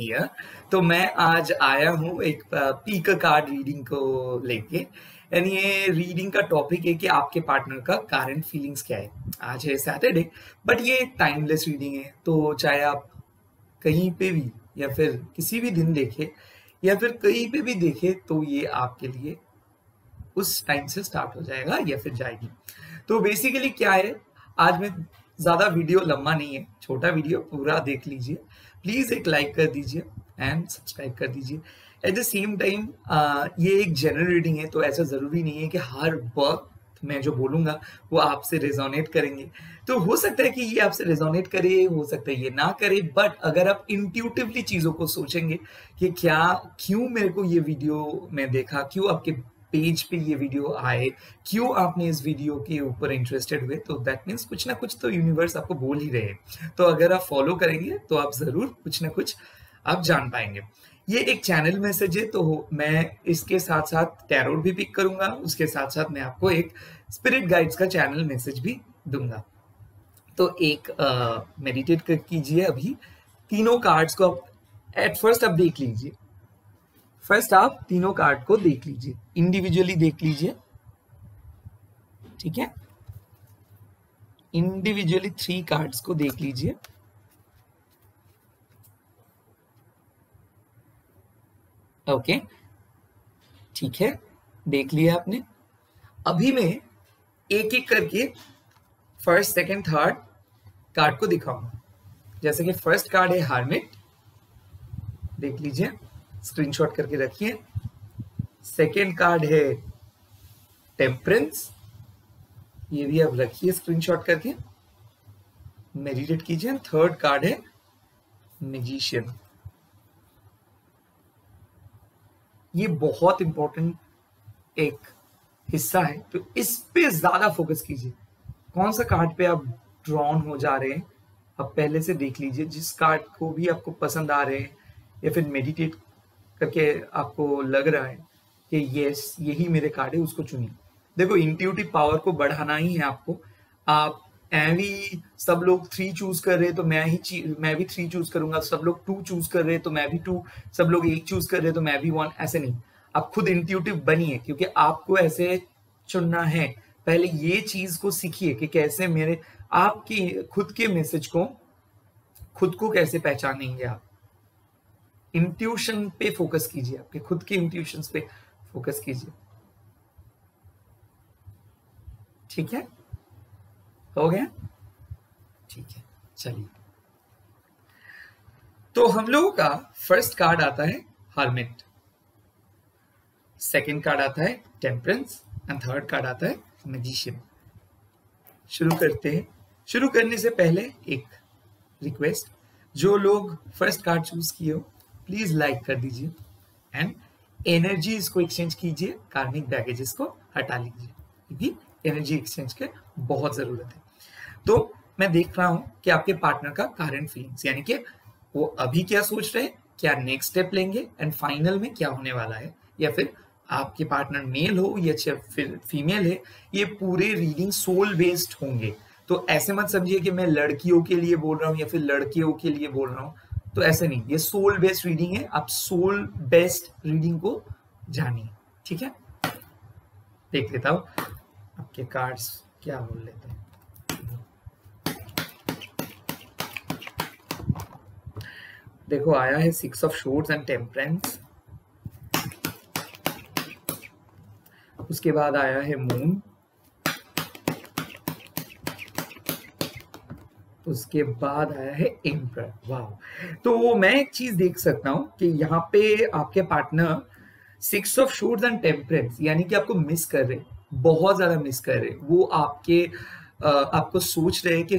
Here. तो मैं आज आया हूँ एक पीक कार्ड रीडिंग को लेके। एंड ये रीडिंग का टॉपिक है कि आपके पार्टनर का करंट फीलिंग्स क्या है। आज है सैटरडे, बट ये टाइमलेस रीडिंग है, तो चाहे आप कहीं पे भी या फिर किसी भी दिन देखें या फिर कहीं पे भी देखें, तो ये आपके लिए उस टाइम से स्टार्ट हो जाएगा या फिर जाएगी। तो बेसिकली क्या है, आज मैं ज्यादा वीडियो लंबा नहीं है, छोटा वीडियो पूरा देख लीजिए। प्लीज एक लाइक कर दीजिए एंड सब्सक्राइब कर दीजिए। एट द सेम टाइम ये एक जनरल रीडिंग है, तो ऐसा जरूरी नहीं है कि हर वक्त मैं जो बोलूंगा वो आपसे रेजोनेट करेंगे। तो हो सकता है कि ये आपसे रेजोनेट करे, हो सकता है ये ना करे, बट अगर आप इंट्यूटिवली चीजों को सोचेंगे कि क्या, क्यों मेरे को ये वीडियो में देखा, क्यों आपके पेज पे ये वीडियो आए, क्यों आपने इस वीडियो के ऊपर इंटरेस्टेड हुए, तो दैट मीन्स कुछ ना कुछ तो यूनिवर्स आपको बोल ही रहे हैं। तो अगर आप फॉलो करेंगे तो आप जरूर कुछ ना कुछ आप जान पाएंगे। ये एक चैनल मैसेज है, तो मैं इसके साथ साथ टैरोट भी पिक करूंगा, उसके साथ साथ मैं आपको एक स्पिरिट गाइड्स का चैनल मैसेज भी दूंगा। तो एक मेडिटेट कीजिए। अभी तीनों कार्ड्स को आप एट फर्स्ट आप देख लीजिए। फर्स्ट आप तीनों कार्ड को देख लीजिए, इंडिविजुअली देख लीजिए, ठीक है। इंडिविजुअली 3 कार्ड्स को देख लीजिए। ओके, ठीक है, देख लिया आपने। अभी मैं एक एक करके फर्स्ट, सेकंड, थर्ड कार्ड को दिखाऊंगा। जैसे कि फर्स्ट कार्ड है हार्मिट, देख लीजिए, स्क्रीनशॉट करके रखिए। सेकेंड कार्ड है टेम्परेंस, ये भी आप रखिए स्क्रीनशॉट करके, मेडिटेट कीजिए। थर्ड कार्ड है मैजिशियन। ये बहुत इंपॉर्टेंट एक हिस्सा है, तो इस पे ज्यादा फोकस कीजिए। कौन सा कार्ड पे आप ड्रॉन हो जा रहे हैं, आप पहले से देख लीजिए। जिस कार्ड को भी आपको पसंद आ रहे हैं या फिर मेडिटेट करके आपको लग रहा है कि यस यही मेरे कार्ड है, उसको चुनिए। देखो, इंट्यूटिव पावर को बढ़ाना ही है आपको। आप एवी सब लोग 3 चूज कर रहे हैं तो मैं भी 3 चूज करूंगा, सब लोग 2 चूज कर रहे हैं तो मैं भी 2, सब लोग 1 चूज कर रहे हैं तो मैं भी 1, ऐसे नहीं। आप खुद इंट्यूटिव बनिए, क्योंकि आपको ऐसे चुनना है। पहले ये चीज को सीखिए कि कैसे मेरे आपकी खुद के मैसेज को, खुद को कैसे पहचानेंगे आप। इंट्यूशन पे फोकस कीजिए, आपके खुद के इंट्यूशंस पे फोकस कीजिए, ठीक है। हो गया, ठीक है, चलिए। तो हम लोगों का फर्स्ट कार्ड आता है हर्मिट, सेकंड कार्ड आता है टेम्परेंस एंड थर्ड कार्ड आता है मैजिशियन। शुरू करते हैं। शुरू करने से पहले एक रिक्वेस्ट, जो लोग फर्स्ट कार्ड चूज किए हो प्लीज लाइक कर दीजिए एंड एनर्जीज को एक्सचेंज कीजिए, कार्मिक बैगेजेस को हटा लीजिए, क्योंकि एनर्जी एक्सचेंज की बहुत जरूरत है। तो मैं देख रहा हूं कि आपके पार्टनर का करंट फीलिंग्स, यानी कि वो अभी क्या सोच रहे हैं, क्या नेक्स्ट स्टेप लेंगे एंड फाइनल में क्या होने वाला है, या फिर आपके पार्टनर मेल हो या फिर फीमेल है। ये पूरे रीडिंग सोल बेस्ड होंगे, तो ऐसे मत समझिए कि मैं लड़कियों के लिए बोल रहा हूँ या फिर लड़कियों के लिए बोल रहा हूँ, तो ऐसे नहीं। ये सोल बेस्ड रीडिंग है, आप सोल बेस्ड रीडिंग को जानिए, ठीक है। देख लेता हूं आपके कार्ड्स क्या बोल लेते हैं। देखो, आया है 6 ऑफ शोर्ड्स एंड टेम्परेंस, उसके बाद आया है मून, उसके बाद आया है एम्परर। वाह। तो मैं एक चीज देख सकता हूं कि यहाँ पे आपके partner 6 of swords and temperance, यानी कि आपको मिस कर रहे, बहुत ज्यादा मिस कर रहे। वो आपको सोच रहे कि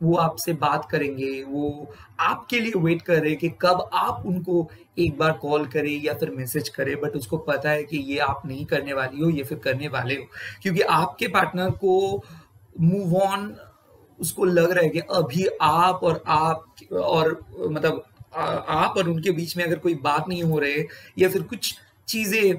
वो आपसे बात करेंगे, वो आपके लिए वेट कर रहे कि कब आप उनको एक बार कॉल करें या फिर मैसेज करें, बट उसको पता है कि ये आप नहीं करने वाली हो या फिर करने वाले हो, क्योंकि आपके पार्टनर को मूव ऑन, उसको लग रहा है कि अभी आप और मतलब आप और उनके बीच में अगर कोई बात नहीं हो रहे या फिर कुछ चीजें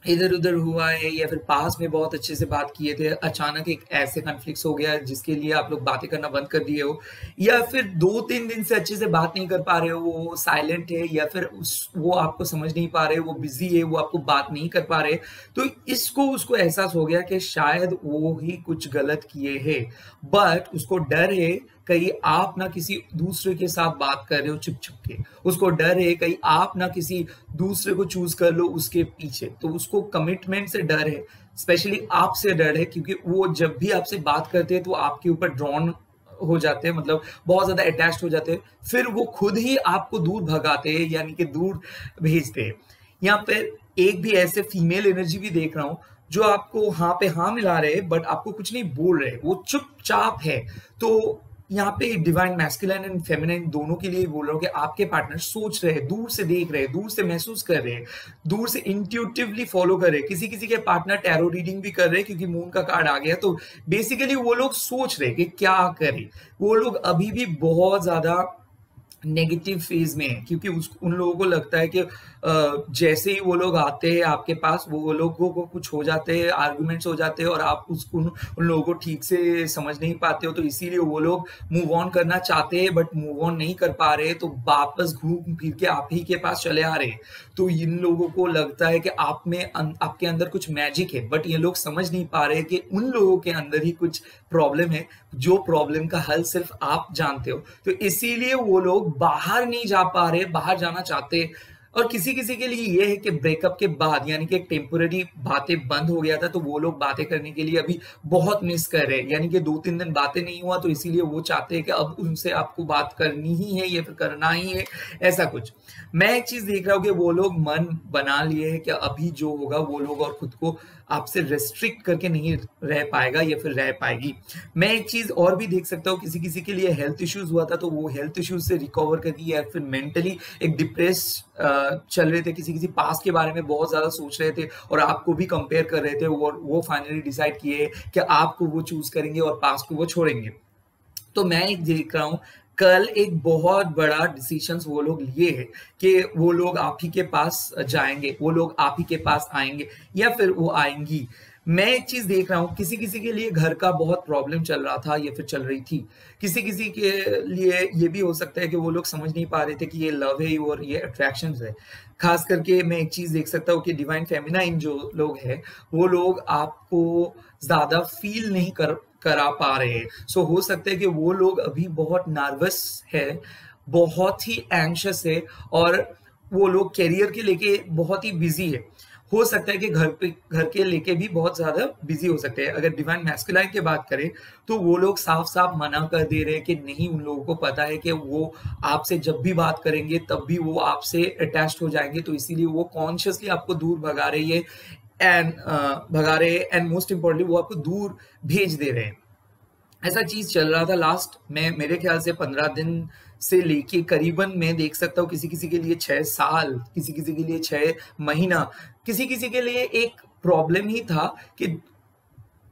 इधर-उधर हुआ है या फिर पास में बहुत अच्छे से बात किए थे, अचानक एक ऐसे कॉन्फ्लिक्ट्स हो गया जिसके लिए आप लोग बातें करना बंद कर दिए हो, या फिर 2-3 दिन से अच्छे से बात नहीं कर पा रहे हो, वो साइलेंट है या फिर वो आपको समझ नहीं पा रहे, वो बिज़ी है, वो आपको बात नहीं कर पा रहे, तो इसको उसको एहसास हो गया कि शायद वो ही कुछ गलत किए हैं, बट उसको डर है कहीं आप ना किसी दूसरे के साथ बात कर रहे हो छुप-छुप के। उसको डर है कहीं आप ना किसी दूसरे को चूज़ कर लो उसके पीछे। तो उसको कमिटमेंट से डर है, स्पेशली आपसे डर है क्योंकि वो जब भी आपसे बात करते हैं तो आपके ऊपर ड्रॉन हो जाते हैं, मतलब बहुत ज़्यादा अटैच्ड हो जाते हैं। फिर वो खुद ही आपको दूर भगाते हैं यानी कि दूर भेजते हैं। यहाँ पे एक भी ऐसे फीमेल एनर्जी भी देख रहा हूँ जो आपको हाँ पे हाँ मिला रहे हैं बट आपको कुछ नहीं बोल रहे, वो चुपचाप है। तो यहाँ पे डिवाइन मैस्कुलिन एंड फेमिनिन दोनों के लिए बोल रहा हूँ कि आपके पार्टनर सोच रहे हैं, दूर से देख रहे हैं, दूर से महसूस कर रहे हैं, दूर से इंट्यूटिवली फॉलो कर रहे हैं। किसी-किसी के पार्टनर टैरो रीडिंग भी कर रहे हैं क्योंकि मून का कार्ड आ गया, तो बेसिकली वो लोग सोच रहे हैं कि क्या करें। वो लोग अभी भी बहुत ज़्यादा नेगेटिव फेज में है क्योंकि उन लोगों को लगता है कि जैसे ही वो लोग आते हैं आपके पास वो लोगों को कुछ हो जाते हैं, आर्गुमेंट्स हो जाते हैं और आप उसको उन लोगों को ठीक से समझ नहीं पाते हो, तो इसीलिए वो लोग मूव ऑन करना चाहते हैं बट मूव ऑन नहीं कर पा रहे, तो वापस घूम फिर के आप ही के पास चले आ रहे हैं। तो इन लोगों को लगता है कि आपके अंदर कुछ मैजिक है, बट ये लोग समझ नहीं पा रहे कि उन लोगों के अंदर ही कुछ प्रॉब्लम है, जो प्रॉब्लम का हल सिर्फ आप जानते हो। तो इसीलिए वो लोग बाहर नहीं जा पा रहे, बाहर जाना चाहते। और किसी-किसी के लिए ये है कि ब्रेकअप के बाद यानी कि एक टेम्पररी बातें बंद हो गया था, तो वो लोग बातें करने के लिए अभी बहुत मिस कर रहे हैं। यानी कि 2-3 दिन बातें नहीं हुआ, तो इसीलिए वो चाहते हैं कि अब उनसे आपको बात करनी ही है या फिर करना ही है, ऐसा कुछ। मैं एक चीज़ देख रहा हूँ कि वो लोग मन बना लिए हैं कि अभी जो होगा वो लोग और खुद को आपसे रिस्ट्रिक्ट करके नहीं रह पाएगा या फिर रह पाएगी। मैं एक चीज़ और भी देख सकता हूँ, किसी-किसी के लिए हेल्थ इश्यूज़ हुआ था, तो वो हेल्थ इश्यूज़ से रिकवर करके या फिर मेंटली एक डिप्रेस चल रहे थे, किसी-किसी पास्ट के बारे में बहुत ज़्यादा सोच रहे थे और आपको भी कंपेयर कर रहे थे और वो फाइनली डिसाइड किए कि आपको वो चूज़ करेंगे और पास्ट को वो छोड़ेंगे। तो मैं एक देख रहा हूँ, कल एक बहुत बड़ा डिसीजंस वो लोग लिए हैं कि वो लोग आप ही के पास जाएँगे, वो लोग आप ही के पास आएँगे या फिर वो आएँगी। मैं एक चीज़ देख रहा हूँ, किसी-किसी के लिए घर का बहुत प्रॉब्लम चल रहा था या फिर चल रही थी। किसी-किसी के लिए ये भी हो सकता है कि वो लोग समझ नहीं पा रहे थे कि ये लव है और ये अट्रैक्शंस है। ख़ास करके मैं एक चीज़ देख सकता हूँ कि डिवाइन फेमिनाइन जो लोग हैं, वो लोग आपको ज़्यादा फ़ील नहीं करा पा रहे हैं। सो हो सकता है कि वो लोग अभी बहुत नर्वस है, बहुत ही एंग्ज़ियस है और वो लोग करियर के लेके बहुत ही बिज़ी है। हो सकता है कि घर के लेके भी बहुत ज़्यादा बिज़ी हो सकते हैं। अगर डिवाइन मैस्कुलाइन की बात करें, तो वो लोग साफ-साफ मना कर दे रहे हैं कि नहीं, उन लोगों को पता है कि वो आपसे जब भी बात करेंगे, तब भी वो आपसे अटैच्ड हो जाएँगे, तो इसीलिए वो कॉन्शियसली आपको दूर भगा रहे हैं एंड मोस्ट इम्पोर्टेंटली वो आपको दूर भेज दे रहे हैं। ऐसा चीज़ चल रहा था लास्ट में मेरे ख्याल से 15 दिन से लेके करीबन मैं देख सकता हूँ, किसी-किसी के लिए 6 साल, किसी-किसी के लिए 6 महीना, किसी-किसी के लिए एक प्रॉब्लम ही था कि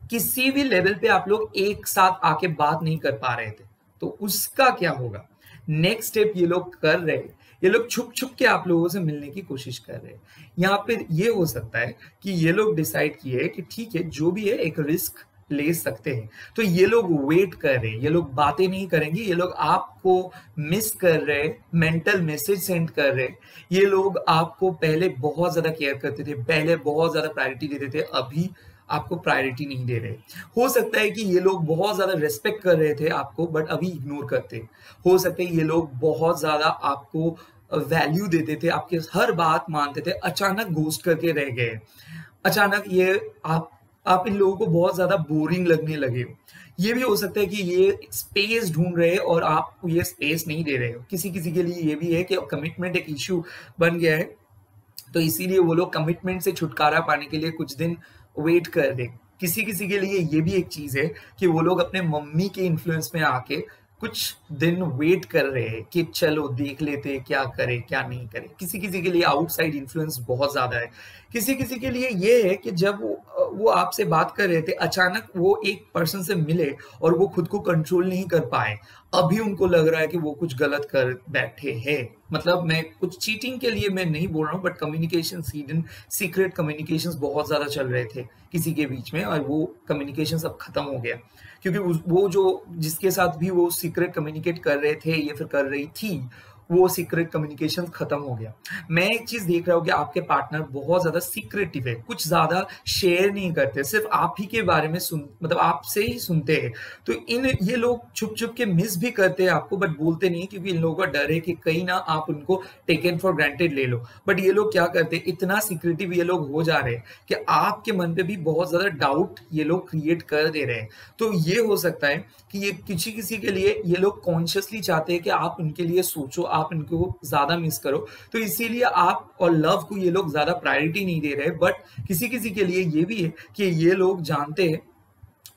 किसी भी लेवल पे आप लोग एक साथ आके बात नहीं कर पा रहे थे। तो उसका क्या होगा? नेक्स्ट स्टेप ये लोग कर रहे हैं। ये लोग छुप-छुप के आप लोगों से मिलने की कोशिश कर रहे हैं। यहाँ पे ये हो सकता है कि ये लोग डिसाइड किए कि ठीक है, जो भी है एक रिस्क ले सकते हैं। तो ये लोग वेट कर रहे हैं, ये लोग बातें नहीं करेंगे, ये लोग आपको मिस कर रहे हैं, मेंटल मैसेज सेंड कर रहे हैं। ये लोग आपको पहले बहुत ज़्यादा केयर करते थे, पहले बहुत ज़्यादा प्रायोरिटी देते थे, अभी आपको प्रायोरिटी नहीं दे रहे। हो सकता है कि ये लोग बहुत ज़्यादा रिस्पेक्ट कर रहे थे आपको बट अभी इग्नोर करते हैं। हो सकता है ये लोग बहुत ज़्यादा आपको वैल्यू देते थे, आपकी हर बात मानते थे, अचानक घोस्ट करके रह गए। अचानक ये आप इन लोगों को बहुत ज़्यादा बोरिंग लगने लगे हो। ये भी हो सकता है कि ये स्पेस ढूँढ रहे हैं और आप ये स्पेस नहीं दे रहे हो। किसी-किसी के लिए ये भी है कि कमिटमेंट एक इश्यू बन गया है, तो इसीलिए वो लोग कमिटमेंट से छुटकारा पाने के लिए कुछ दिन वेट कर रहे। किसी-किसी के लिए ये भी एक चीज़ है कि वो लोग अपने मम्मी के इन्फ्लुएंस में आके कुछ दिन वेट कर रहे हैं कि चलो देख लेते हैं क्या करें, क्या नहीं करें। किसी-किसी के लिए आउटसाइड इन्फ्लुएंस बहुत ज़्यादा है। किसी-किसी के लिए ये है कि जब वो आपसे बात कर रहे थे, अचानक वो एक पर्सन से मिले और वो खुद को कंट्रोल नहीं कर पाए। अभी उनको लग रहा है कि वो कुछ गलत कर बैठे हैं। मतलब मैं कुछ चीटिंग के लिए मैं नहीं बोल रहा हूँ, but communication hidden secret communications बहुत ज़्यादा चल रहे थे किसी के बीच में, और वो कम्युनिकेशन अब खत्म हो गया, क्योंकि वो जो जिसके साथ भी वो सीक्रेट कम्युनिकेट कर रहे थे या फिर कर रही थी, वो सीक्रेट कम्युनिकेशन खत्म हो गया। मैं एक चीज देख रहा हूँ कि आपके पार्टनर बहुत ज्यादा सीक्रेटिव है, कुछ ज्यादा शेयर नहीं करते, सिर्फ आप ही के बारे में मतलब आपसे ही सुनते हैं। तो ये लोग छुप छुप के मिस भी करते हैं आपको, बट बोलते नहीं, क्योंकि इन लोगों का डर है कि कहीं ना आप उनको टेकन फॉर ग्रांटेड ले लो। बट ये लोग क्या करते हैं, इतना सीक्रेटिव ये लोग हो जा रहे हैं कि आपके मन पे भी बहुत ज्यादा डाउट ये लोग क्रिएट कर दे रहे हैं। तो ये हो सकता है कि ये किसी किसी के लिए ये लोग कॉन्शियसली चाहते हैं कि आप उनके लिए सोचो, आप उनको ज्यादा मिस करो, तो इसीलिए आप और लव को ये लोग ज्यादा प्रायोरिटी नहीं दे रहे। बट किसी किसी के लिए ये भी है कि ये लोग जानते हैं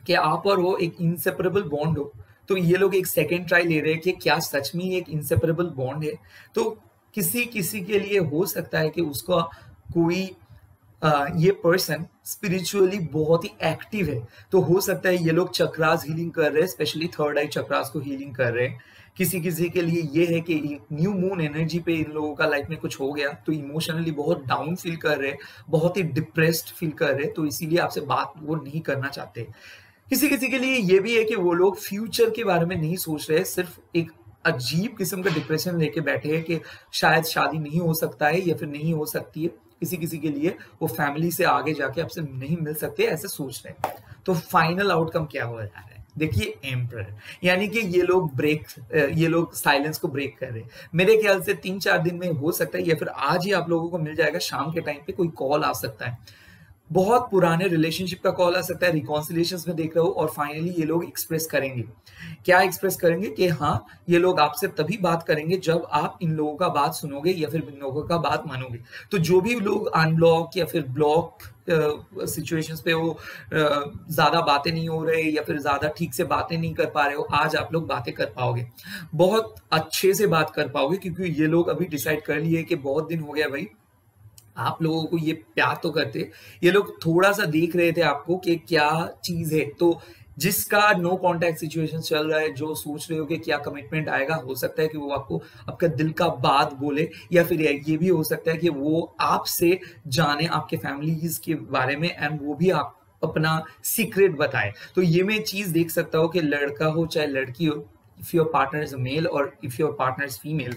कि आप और वो एक इंसेपरेबल बॉन्ड हो, तो ये लोग एक सेकेंड ट्राई ले रहे हैं कि क्या सच में एक इंसेपरेबल बॉन्ड है। तो किसी किसी के लिए हो सकता है कि उसका कोई ये पर्सन स्पिरिचुअली बहुत ही एक्टिव है, तो हो सकता है ये लोग चक्रास हीलिंग कर रहे हैं, स्पेशली थर्ड आई चक्रास को हीलिंग कर रहे हैं। किसी किसी के लिए ये है कि न्यू मून एनर्जी पे इन लोगों का लाइफ में कुछ हो गया, तो इमोशनली बहुत डाउन फील कर रहे हैं, बहुत ही डिप्रेस्ड फील कर रहे हैं, तो इसीलिए आपसे बात वो नहीं करना चाहते। किसी किसी के लिए ये भी है कि वो लोग फ्यूचर के बारे में नहीं सोच रहे, सिर्फ एक अजीब किस्म का डिप्रेशन लेके बैठे हैं कि शायद शादी नहीं हो सकता है या फिर नहीं हो सकती है। किसी किसी के लिए वो फैमिली से आगे जाके आपसे नहीं मिल सकते, ऐसे सोच रहे हैं। तो फाइनल आउटकम क्या हो रहा है, देखिए एम्परर, यानी कि ये लोग साइलेंस को ब्रेक कर रहे हैं। मेरे ख्याल से 3-4 दिन में हो सकता है, या फिर आज ही आप लोगों को मिल जाएगा, शाम के टाइम पे कोई कॉल आ सकता है, बहुत पुराने रिलेशनशिप का कॉल आ सकता है, रिकॉन्सिलिएशंस में देख रहे हो, और फाइनली ये लोग एक्सप्रेस करेंगे। क्या एक्सप्रेस करेंगे कि हाँ, ये लोग आपसे तभी बात करेंगे जब आप इन लोगों का बात सुनोगे या फिर इन लोगों का बात मानोगे। तो जो भी लोग अनब्लॉक या फिर ब्लॉक सिचुएशंस पे वो ज्यादा बातें नहीं हो रहे या फिर ज्यादा ठीक से बातें नहीं कर पा रहे हो, आज आप लोग बातें कर पाओगे, बहुत अच्छे से बात कर पाओगे, क्योंकि ये लोग अभी डिसाइड कर लिए कि बहुत दिन हो गया भाई, आप लोगों को ये प्यार तो करते, ये लोग थोड़ा सा देख रहे थे आपको कि क्या चीज है। तो जिसका नो कांटेक्ट सिचुएशन चल रहा है, जो सोच रहे हो कि क्या कमिटमेंट आएगा, हो सकता है कि वो आपको आपका दिल का बात बोले, या फिर ये भी हो सकता है कि वो आपसे जाने आपके फैमिलीज के बारे में, एंड वो भी आप अपना सीक्रेट बताए। तो ये मैं चीज देख सकता हूँ कि लड़का हो चाहे लड़की हो, if your partner is male और if your partner is female,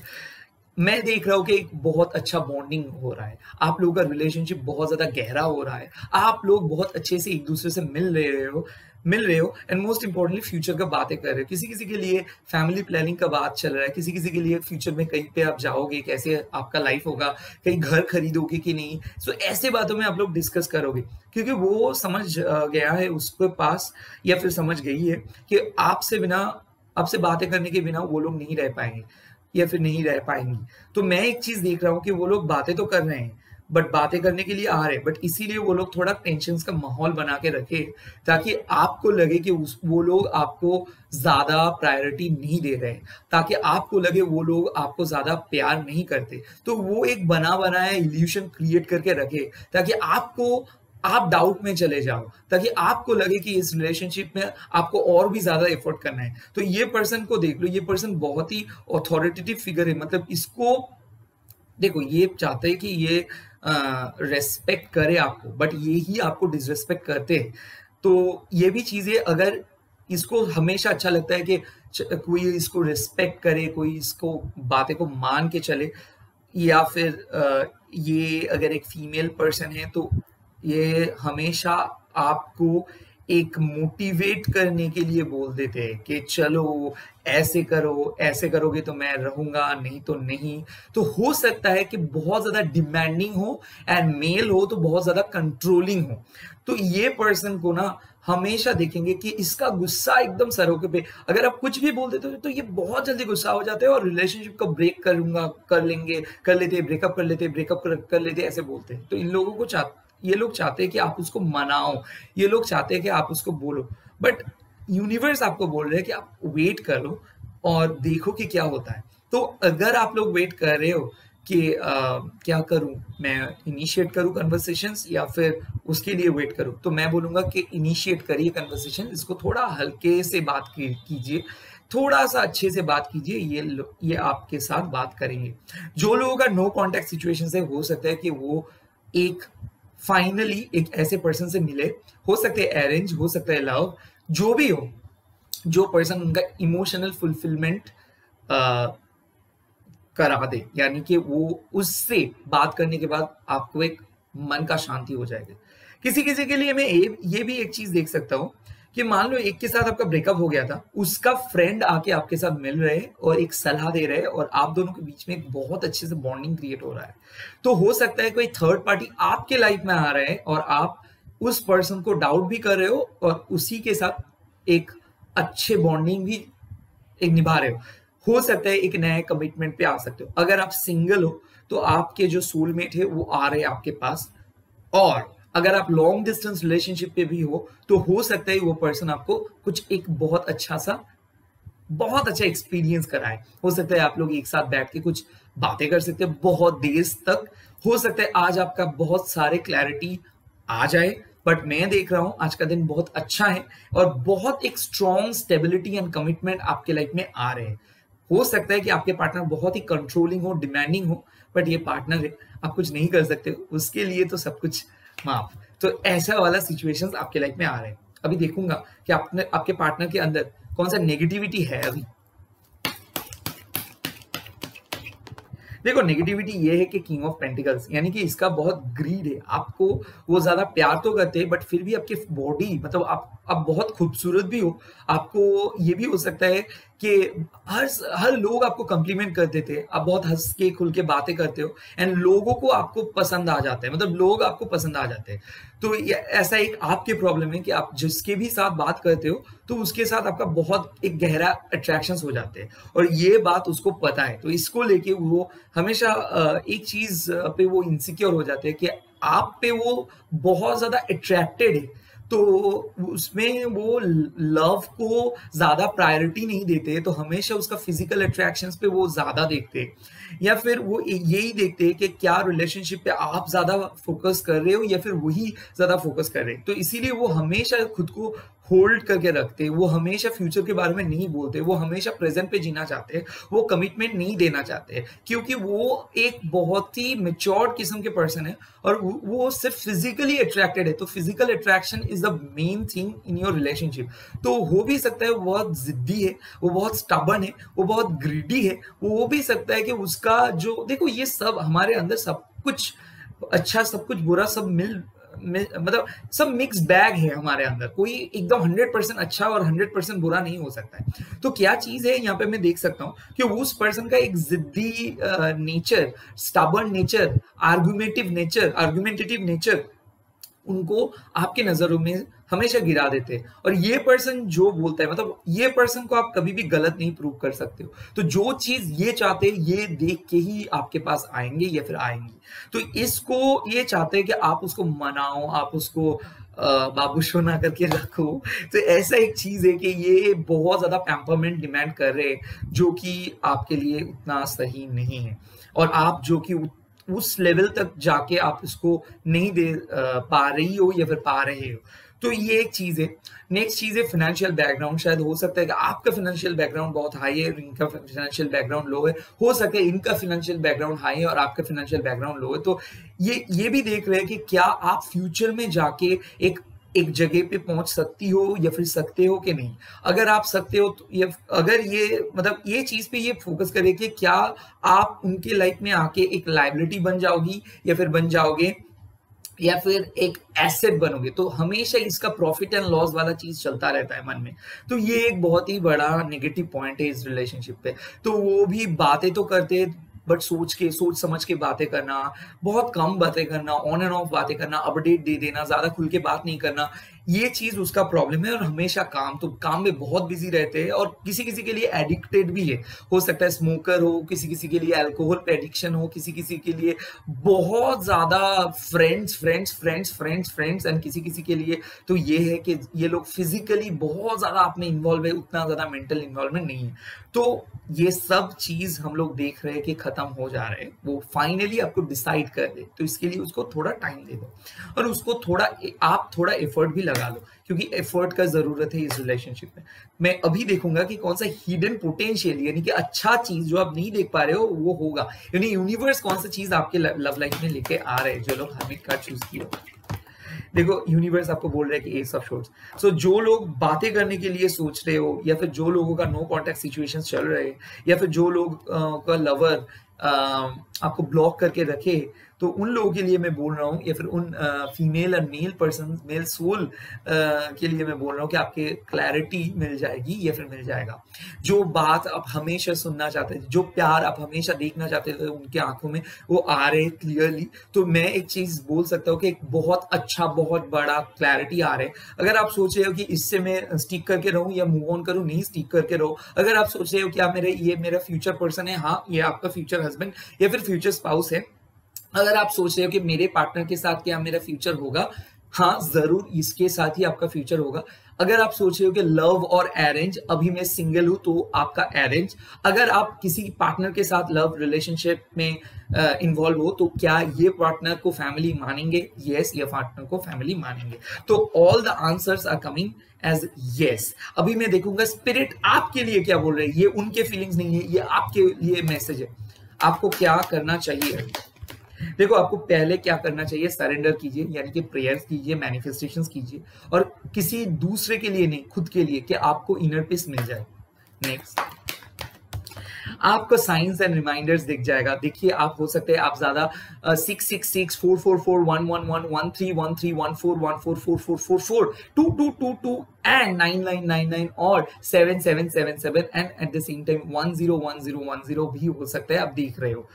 मैं देख रहा हूँ कि एक बहुत अच्छा बॉन्डिंग हो रहा है, आप लोगों का रिलेशनशिप बहुत ज्यादा गहरा हो रहा है, आप लोग बहुत अच्छे से एक दूसरे से मिल रहे हो एंड मोस्ट इंपॉर्टेंटली फ्यूचर का बातें कर रहे हो। किसी किसी के लिए फैमिली प्लानिंग का बात चल रहा है, किसी किसी के लिए फ्यूचर में कहीं पे आप जाओगे, कैसे आपका लाइफ होगा, कहीं घर खरीदोगे कि नहीं। सो ऐसे बातों में आप लोग डिस्कस करोगे, क्योंकि वो समझ गया है उसके पास, या फिर समझ गई है कि आपसे बातें करने के बिना वो लोग नहीं रह पाएंगे या फिर नहीं रह पाएंगी। तो मैं एक चीज देख रहा हूँ कि वो लोग बातें तो कर रहे हैं, बट बातें करने के लिए आ रहे हैं, बट इसीलिए वो लोग थोड़ा टेंशन का माहौल बना के रखे, ताकि आपको लगे कि वो लोग आपको ज्यादा प्रायोरिटी नहीं दे रहे हैं, ताकि आपको लगे वो लोग आपको ज्यादा प्यार नहीं करते। तो वो एक बना बनाया इल्यूशन क्रिएट करके रखे, ताकि आप डाउट में चले जाओ, ताकि आपको लगे कि इस रिलेशनशिप में आपको और भी ज्यादा एफर्ट करना है। तो ये पर्सन को देख लो, ये पर्सन बहुत ही अथॉरिटेटिव फिगर है, मतलब इसको देखो, ये चाहते हैं कि ये रेस्पेक्ट करे आपको, बट ये ही आपको डिसरेस्पेक्ट करते हैं। तो ये भी चीजें, अगर इसको हमेशा अच्छा लगता है कि कोई इसको रिस्पेक्ट करे, कोई इसको बातें को मान के चले, या फिर ये अगर एक फीमेल पर्सन है तो ये हमेशा आपको एक मोटिवेट करने के लिए बोल देते हैं कि चलो ऐसे करो, ऐसे करोगे तो मैं रहूंगा, नहीं तो नहीं। तो हो सकता है कि बहुत ज्यादा डिमांडिंग हो, एंड मेल हो तो बहुत ज्यादा कंट्रोलिंग हो। तो ये पर्सन को ना हमेशा देखेंगे कि इसका गुस्सा एकदम सरों पे, अगर आप कुछ भी बोल देते हो तो ये बहुत जल्दी गुस्सा हो जाते हैं और रिलेशनशिप को ब्रेक कर लेते, ब्रेकअप कर लेते, ऐसे बोलते हैं। तो इन लोगों को ये लोग चाहते हैं कि आप उसको मनाओ, ये लोग चाहते हैं कि आप उसको बोलो, बट यूनिवर्स आपको बोल रहे हैं कि आप वेट करो और देखो कि क्या होता है। तो अगर आप लोग वेट कर रहे हो कि क्या करूं, मैं इनिशिएट करूं कन्वर्सेशंस या फिर उसके लिए वेट करूं, तो मैं बोलूंगा कि इनिशिएट करिए कन्वर्सेशन, इसको थोड़ा हल्के से बात कीजिए, थोड़ा सा अच्छे से बात कीजिए, ये आपके साथ बात करेंगे। जो लोगों का नो कॉन्टैक्ट सिचुएशन है, हो सकता है कि वो एक फाइनली एक ऐसे पर्सन से मिले, हो सकते हैं अरेंज, हो सकता है लव, जो भी हो, जो पर्सन उनका इमोशनल फुलफिलमेंट करा दे, यानी कि वो उससे बात करने के बाद आपको एक मन का शांति हो जाएगा। किसी किसी के लिए मैं ये भी एक चीज देख सकता हूँ कि मान लो एक के साथ आपका ब्रेकअप हो गया था, उसका फ्रेंड आके आपके साथ मिल रहे हैं और एक सलाह दे रहे हैं और आप दोनों के बीच में एक बहुत अच्छे से बॉन्डिंग क्रिएट हो रहा है। तो हो सकता है कोई थर्ड पार्टी आपके लाइफ में आ रहे हैं और आप उस पर्सन को डाउट भी कर रहे हो और उसी के साथ एक अच्छे बॉन्डिंग भी एक निभा रहे हो सकता है एक नए कमिटमेंट पे आ सकते हो। अगर आप सिंगल हो तो आपके जो सोलमेट है वो आ रहे हैं आपके पास, और अगर आप लॉन्ग डिस्टेंस रिलेशनशिप पे भी तो हो सकता है वो पर्सन आपको कुछ एक बहुत अच्छा एक्सपीरियंस कराए। हो सकता है आप लोग एक साथ बैठ के कुछ बातें कर सकते हो बहुत देर तक। हो सकता है आज आपका बहुत सारे क्लैरिटी आ जाए, बट मैं देख रहा हूं आज का दिन बहुत अच्छा है और बहुत एक स्ट्रॉन्ग स्टेबिलिटी एंड कमिटमेंट आपके लाइफ में आ रहे हैं। हो सकता है कि आपके पार्टनर बहुत ही कंट्रोलिंग हो, डिमांडिंग हो, बट ये पार्टनर है, आप कुछ नहीं कर सकते, उसके लिए तो सब कुछ माफ। तो ऐसा वाला सिचुएशंस आपके लाइफ में आ रहे हैं। अभी देखूंगा कि आपके पार्टनर के अंदर कौन सा नेगेटिविटी है। अभी देखो, नेगेटिविटी ये है कि किंग ऑफ पेंटिकल्स, यानी कि इसका बहुत ग्रीड है। आपको वो ज्यादा प्यार तो करते हैं, बट फिर भी आपकी बॉडी, मतलब आप बहुत खूबसूरत भी हो। आपको ये भी हो सकता है कि हर लोग आपको कॉम्प्लीमेंट कर देते हैं, आप बहुत हंस के खुल के बातें करते हो एंड लोगों को आपको पसंद आ जाते हैं, मतलब लोग आपको पसंद आ जाते हैं। तो ऐसा एक आपके प्रॉब्लम है कि आप जिसके भी साथ बात करते हो तो उसके साथ आपका बहुत एक गहरा अट्रैक्शंस हो जाते हैं और ये बात उसको पता है। तो इसको लेके वो हमेशा एक चीज पे वो इनसिक्योर हो जाते हैं कि आप पे वो बहुत ज्यादा अट्रैक्टेड है, तो उसमें वो लव को ज्यादा प्रायोरिटी नहीं देते, तो हमेशा उसका फिजिकल अट्रैक्शंस पे वो ज्यादा देखते हैं, या फिर वो यही देखते हैं कि क्या रिलेशनशिप पे आप ज्यादा फोकस कर रहे हो या फिर वही ज्यादा फोकस कर रहे हैं। तो इसीलिए वो हमेशा खुद को होल्ड करके रखते हैं, वो हमेशा फ्यूचर के बारे में नहीं बोलते, वो हमेशा प्रेजेंट पे जीना चाहते हैं, वो कमिटमेंट नहीं देना चाहते, क्योंकि वो एक बहुत ही मेच्योर्ड किस्म के पर्सन है और वो सिर्फ फिजिकली अट्रैक्टेड है। तो physical attraction is the main thing in your relationship. तो हो भी सकता है वो बहुत जिद्दी है, वो बहुत स्टबर्न है, वो बहुत ग्रीडी है, वो भी सकता है कि उसका जो, देखो ये सब हमारे अंदर सब कुछ अच्छा सब कुछ बुरा सब मतलब सब मिक्स बैग है हमारे अंदर, कोई एकदम 100% अच्छा और 100% बुरा नहीं हो सकता है। तो क्या चीज है यहाँ पे मैं देख सकता हूँ कि उस पर्सन का एक जिद्दी nature, stubborn nature, argumentative nature उनको आपके नजरों में हमेशा गिरा देते हैं। और ये पर्सन जो बोलता है, मतलब ये पर्सन को आप कभी भी गलत नहीं प्रूव कर सकते हो। तो जो चीज ये चाहते हैं ये देख के ही आपके पास आएंगे या फिर आएंगी। तो इसको ये चाहते हैं कि आप उसको मनाओ, आप उसको बाबू सोना करके रखो। तो ऐसा एक चीज है कि ये बहुत ज्यादा पैम्परमेंट डिमांड कर रहे हैं, जो कि आपके लिए उतना सही नहीं है, और आप जो कि उस लेवल तक जाके आप इसको नहीं दे पा रही हो या फिर पा रहे हो। तो ये एक चीज है। नेक्स्ट चीज है फाइनेंशियल बैकग्राउंड। शायद हो सकता है कि आपका फाइनेंशियल बैकग्राउंड बहुत हाई है, इनका फाइनेंशियल बैकग्राउंड लो है। हो सकता है इनका फाइनेंशियल बैकग्राउंड हाई है और आपका फाइनेंशियल बैकग्राउंड लो है। तो ये भी देख रहे हैं कि क्या आप फ्यूचर में जाके एक जगह पे पहुंच सकती हो या फिर सकते हो कि नहीं। अगर आप सकते हो तो अगर ये मतलब ये चीज पे ये फोकस करें कि क्या आप उनके लाइफ में आके एक लायबिलिटी बन जाओगी या फिर बन जाओगे या फिर एक एसेट बनोगे। तो हमेशा इसका प्रॉफिट एंड लॉस वाला चीज चलता रहता है मन में। तो ये एक बहुत ही बड़ा नेगेटिव पॉइंट है इस रिलेशनशिप पे। तो वो भी बातें तो करते हैं, बट सोच समझ के बातें करना, बहुत कम बातें करना, ऑन एंड ऑफ बातें करना, अपडेट दे देना, ज्यादा खुल के बात नहीं करना, ये चीज उसका प्रॉब्लम है। और हमेशा काम में बहुत बिजी रहते हैं और किसी किसी के लिए एडिक्टेड भी है। हो सकता है स्मोकर हो, किसी किसी के लिए अल्कोहल पे एडिक्शन हो, किसी किसी के लिए बहुत ज्यादा फ्रेंड्स एंड किसी किसी के लिए तो ये है कि ये लोग फिजिकली बहुत ज्यादा आप में इन्वॉल्व है, उतना ज्यादा मेंटल इन्वॉल्वमेंट नहीं है। तो ये सब चीज हम लोग देख रहे हैं कि खत्म हो जा रहे हैं। वो फाइनली आपको डिसाइड कर दे, तो इसके लिए उसको थोड़ा टाइम दे दो और उसको आप थोड़ा एफर्ट भी लगा लगा लो, क्योंकि एफर्ट का जरूरत है इस रिलेशनशिप में। मैं अभी देखूंगा कि कौन सा हिडन पोटेंशियल यानी कि अच्छा चीज जो आप नहीं देख पा रहे हो वो होगा, यानी यूनिवर्स कौन सा चीज आपके लव लाइफ में लेके आ रहे हैं। जो लोग हर्मिट कार्ड चूज किए हो, देखो यूनिवर्स आपको बोल रहा है कि एस ऑफ शॉर्ट्स। सो जो लोग बातें करने के लिए सोच रहे हो, या फिर जो लोगों का नो कांटेक्ट सिचुएशन चल रहे हैं, या फिर जो लोग का लवर आपको ब्लॉक करके रखे, तो उन लोगों के लिए मैं बोल रहा हूँ, या फिर उन फीमेल और मेल पर्सन, मेल सोल के लिए मैं बोल रहा हूँ कि आपके क्लैरिटी मिल जाएगी या फिर मिल जाएगा। जो बात आप हमेशा सुनना चाहते थे, जो प्यार आप हमेशा देखना चाहते थे उनके आंखों में, वो आ रहे क्लियरली। तो मैं एक चीज बोल सकता हूँ कि एक बहुत अच्छा, बहुत बड़ा क्लैरिटी आ रहा है। अगर आप सोच रहे हो कि इससे मैं स्टिक करके रहूं या मूव ऑन करूं, नहीं, स्टिक करके रहो। अगर आप सोच रहे हो कि आप ये मेरा फ्यूचर पर्सन है, हाँ ये आपका फ्यूचर हस्बैंड या फिर फ्यूचर स्पाउस है। अगर आप सोच रहे हो कि मेरे पार्टनर के साथ क्या मेरा फ्यूचर होगा, हाँ जरूर इसके साथ ही आपका फ्यूचर होगा। अगर आप सोच रहे हो कि लव और अरेंज, अभी मैं सिंगल हूं तो आपका अरेंज। अगर आप किसी पार्टनर के साथ लव रिलेशनशिप में इन्वॉल्व हो, तो क्या ये पार्टनर को फैमिली मानेंगे? यस, ये पार्टनर को फैमिली मानेंगे। तो all the answers are coming as yes. अभी मैं देखूंगा स्पिरिट आपके लिए क्या बोल रहे हैं। ये उनके फीलिंग्स नहीं है, ये आपके लिए मैसेज है। आपको क्या करना चाहिए? देखो, आपको पहले क्या करना चाहिए, सरेंडर कीजिए, यानी कि प्रेयर्स कीजिए, मैनिफेस्टेशंस कीजिए, और किसी दूसरे के लिए नहीं, खुद के लिए, कि आपको इनर पीस मिल जाए। नेक्स्ट, आपको साइंस एंड रिमाइंडर्स दिख जाएगा। देखिए, आप हो सकते हैं आप ज्यादा 666444111131314144444 2222 and 9999 और 7777 and at the same time 101010 भी हो सकता है आप देख रहे हो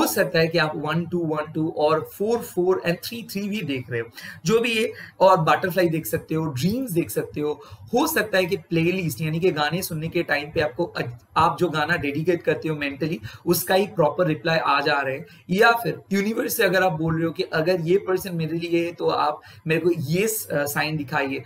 सकता है कि आप 1212 और 44 एंड 33 भी देख रहे हो, जो भी है। और बटरफ्लाई देख सकते हो, ड्रीम्स देख सकते हो सकता है कि प्लेलिस्ट यानी कि गाने सुनने के टाइम पे आपको, आप जो गाना डेडिकेट करते हो मेंटली, उसका ही प्रॉपर रिप्लाई आ जा रहे हैं। या फिर यूनिवर्स से अगर आप बोल रहे हो कि अगर ये पर्सन मेरे लिए है तो आप मेरे को ये साइन दिखाइए।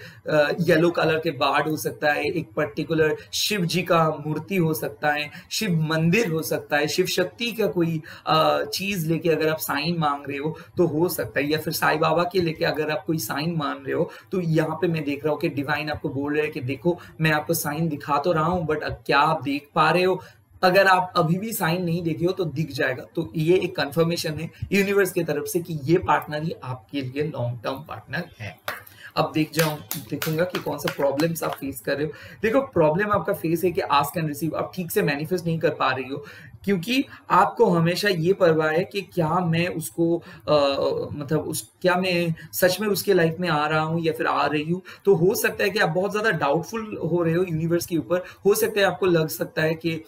येलो कलर के बार्ड हो सकता है, एक पर्टिकुलर शिव जी का मूर्ति हो सकता है, शिव मंदिर हो सकता है, शिव शक्ति का कोई चीज लेके अगर आप साइन मांग रहे हो सकता है। या फिर साईं बाबा के लेके अगर आप कोई साइन मान रहे हो, तो यहाँ पे मैं देख रहा हूँ कि डिवाइन आपको बोल रहे हैं कि देखो, मैं आपको साइन दिखा तो रहा हूँ, बट क्या आप देख पा रहे हो? अगर आप अभी भी साइन नहीं देखे हो तो दिख जाएगा। तो ये एक कंफर्मेशन है यूनिवर्स की तरफ से कि ये पार्टनर ही आपके लिए लॉन्ग टर्म पार्टनर है। अब देखूंगा कि कौन सा प्रॉब्लम्स आप फेस कर रहे हो। देखो, प्रॉब्लम आपका फेस है कि आस्क एंड रिसीव आप ठीक से मैनिफेस्ट नहीं कर पा रही हो, क्योंकि आपको हमेशा ये परवाह है कि क्या मैं उसको क्या मैं सच में उसके लाइफ में आ रहा हूँ या फिर आ रही हूँ। तो हो सकता है कि आप बहुत ज्यादा डाउटफुल हो रहे हो यूनिवर्स के ऊपर। हो सकता है आपको लग सकता है कि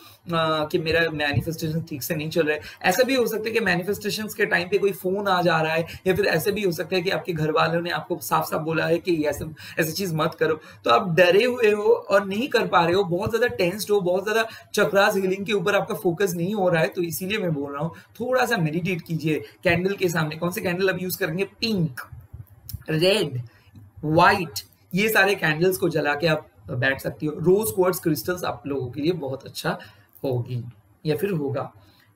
मेरा मैनिफेस्टेशन ठीक से नहीं चल रहा है। ऐसा भी हो सकता है कि मैनिफेस्टेशन के टाइम पे कोई फोन आ जा रहा है, या फिर ऐसे भी हो सकता है कि आपके घर वालों ने आपको साफ साफ बोला है कि ऐसी चीज मत करो, तो आप डरे हुए हो और नहीं कर पा रहे हो, बहुत ज्यादा टेंस्ड हो, बहुत ज्यादा चक्रास हीलिंग के ऊपर आपका फोकस नहीं हो रहा है। तो इसीलिए मैं बोल रहा हूँ थोड़ा सा मेडिटेट कीजिए कैंडल के सामने। कौन से कैंडल अब यूज करेंगे? पिंक, रेड, व्हाइट, ये सारे कैंडल्स को जला के आप बैठ सकती हो। रोज क्वार्ट्ज क्रिस्टल्स आप लोगों के लिए बहुत अच्छा होगी या फिर होगा।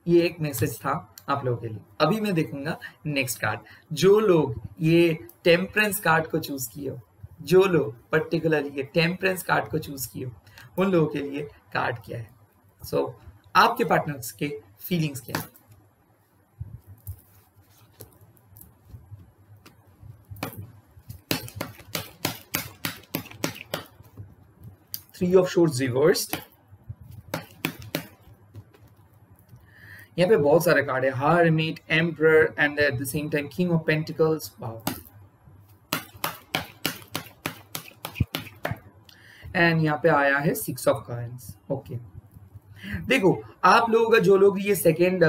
ये एक मैसेज था आप लोगों के लिए। अभी मैं देखूंगा नेक्स्ट कार्ड। जो लोग ये टेम्परेंस कार्ड को चूज किए हो, जो लोग पर्टिकुलरली ये टेम्परेंस कार्ड को चूज किए हो, उन लोगों के लिए कार्ड क्या है? सो आपके पार्टनर्स के फीलिंग्स क्या है? Three of shorts reversed. यहाँ पे बहुत सारे कार्ड है, hermit, emperor and at the same time king of pentacles. Wow. And यहाँ पे आया है सिक्स ऑफ कॉइंस। ओके, देखो, आप लोगों का, जो लोग ये सेकेंड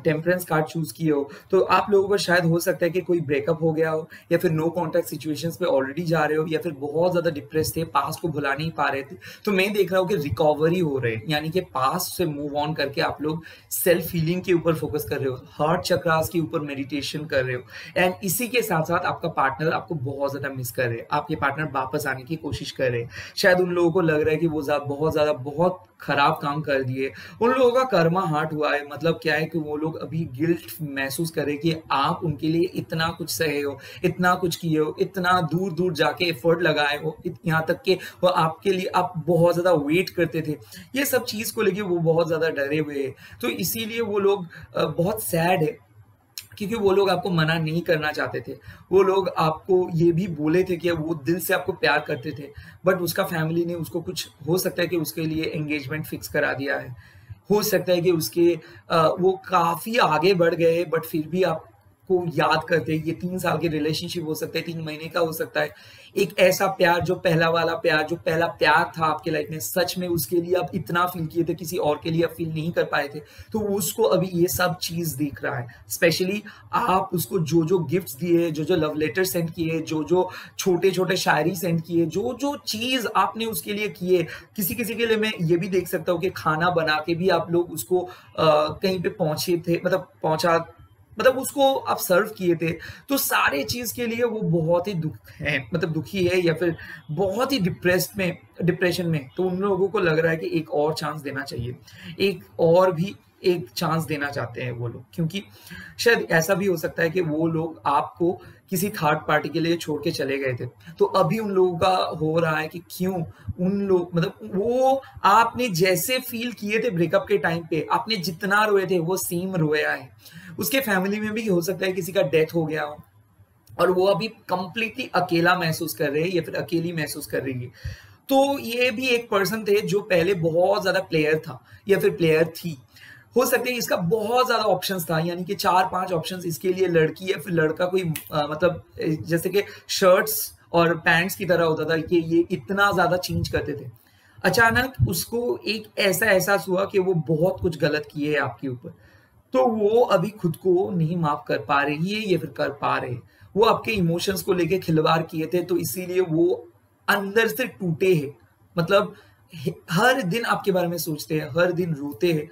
टेम्परेंस कार्ड चूज किए हो, तो आप लोगों को शायद हो सकता है कि कोई ब्रेकअप हो गया हो, या फिर नो कॉन्टैक्ट सिचुएशंस पे ऑलरेडी जा रहे हो, या फिर बहुत ज्यादा डिप्रेस थे, पास्ट को भुला नहीं पा रहे थे। तो मैं देख रहा हूँ कि रिकवरी हो रहे हैं, यानी कि पास्ट से मूव ऑन करके आप लोग सेल्फ हीलिंग के ऊपर फोकस कर रहे हो, हार्ट चक्रास के ऊपर मेडिटेशन कर रहे हो। एंड इसी के साथ साथ आपका पार्टनर आपको बहुत ज्यादा मिस कर रहे हैं। आपके पार्टनर वापस आने की कोशिश कर रहे हैं। शायद उन लोगों को लग रहा है कि वो बहुत खराब काम कर दिए, उन लोगों का कर्मा हार्ट हुआ है। मतलब क्या है कि वो लोग अभी गिल्ट महसूस करें कि आप उनके लिए इतना कुछ सहे हो, इतना कुछ किए हो, इतना दूर-दूर जाके एफर्ट लगाए हो, यहाँ तक कि वो आपके लिए आप बहुत ज़्यादा वेट करते थे। ये सब चीज़ को लेके वो बहुत ज़्यादा डरे हुए हैं। तो इसीलिए वो लोग बहुत सैड है, क्योंकि वो लोग आपको मना नहीं करना चाहते थे। वो लोग आपको ये भी बोले थे कि वो दिल से आपको प्यार करते थे, बट उसका फैमिली ने उसको कुछ हो सकता है कि उसके लिए एंगेजमेंट फिक्स करा दिया है। हो सकता है कि उसके वो काफ़ी आगे बढ़ गए बट फिर भी आपको याद करते हैं। ये 3 साल के रिलेशनशिप हो सकते हैं, 3 महीने का हो सकता है। एक ऐसा प्यार जो पहला वाला प्यार, जो पहला प्यार था आपके लाइफ में, सच में उसके लिए आप इतना फ़ील किए थे, किसी और के लिए आप फ़ील नहीं कर पाए थे। तो उसको अभी ये सब चीज़ दिख रहा है। स्पेशली आप उसको जो-जो गिफ्ट्स दिए, जो-जो लव लेटर सेंड किए, जो-जो छोटे-छोटे शायरी सेंड किए, जो-जो चीज़ आपने उसके लिए किए, किसी-किसी के लिए मैं ये भी देख सकता हूँ कि खाना बना के भी आप लोग उसको कहीं पे पहुँचे थे, मतलब उसको आप सर्व किए थे। तो सारे चीज़ के लिए वो बहुत ही दुखी है या फिर बहुत ही डिप्रेशन में। तो उन लोगों को लग रहा है कि एक और चांस देना चाहिए। एक चांस देना चाहते हैं वो लोग, क्योंकि शायद ऐसा भी हो सकता है कि वो लोग आपको किसी थर्ड पार्टी के लिए छोड़ के चले गए थे। तो अभी उन लोगों का हो रहा है कि क्यों उन लोग, मतलब वो आपने जैसे फ़ील किए थे ब्रेकअप के टाइम पे, आपने जितना रोए थे वो सेम रोया है। उसके फैमिली में भी हो सकता है किसी का डेथ हो गया हो और वो अभी कंप्लीटली अकेला महसूस कर रहे हैं या फिर अकेली महसूस कर रही है। तो ये भी एक पर्सन थे जो पहले बहुत ज़्यादा प्लेयर था या फिर प्लेयर थी। हो सकता है इसका बहुत ज़्यादा ऑप्शंस था, यानी कि 4-5 ऑप्शंस इसके लिए लड़की या फिर लड़का कोई मतलब जैसे कि शर्ट्स और पैंट्स की तरह होता था कि ये इतना ज़्यादा चेंज करते थे। अचानक उसको एक ऐसा एहसास हुआ कि वो बहुत कुछ गलत किए है आपके ऊपर। तो वो अभी खुद को नहीं माफ कर पा रही है या फिर कर पा रहे। वो आपके इमोशंस को लेके खिलवाड़ किए थे, तो इसीलिए वो अंदर से टूटे हैं। मतलब हर दिन आपके बारे में सोचते हैं, हर दिन रोते हैं।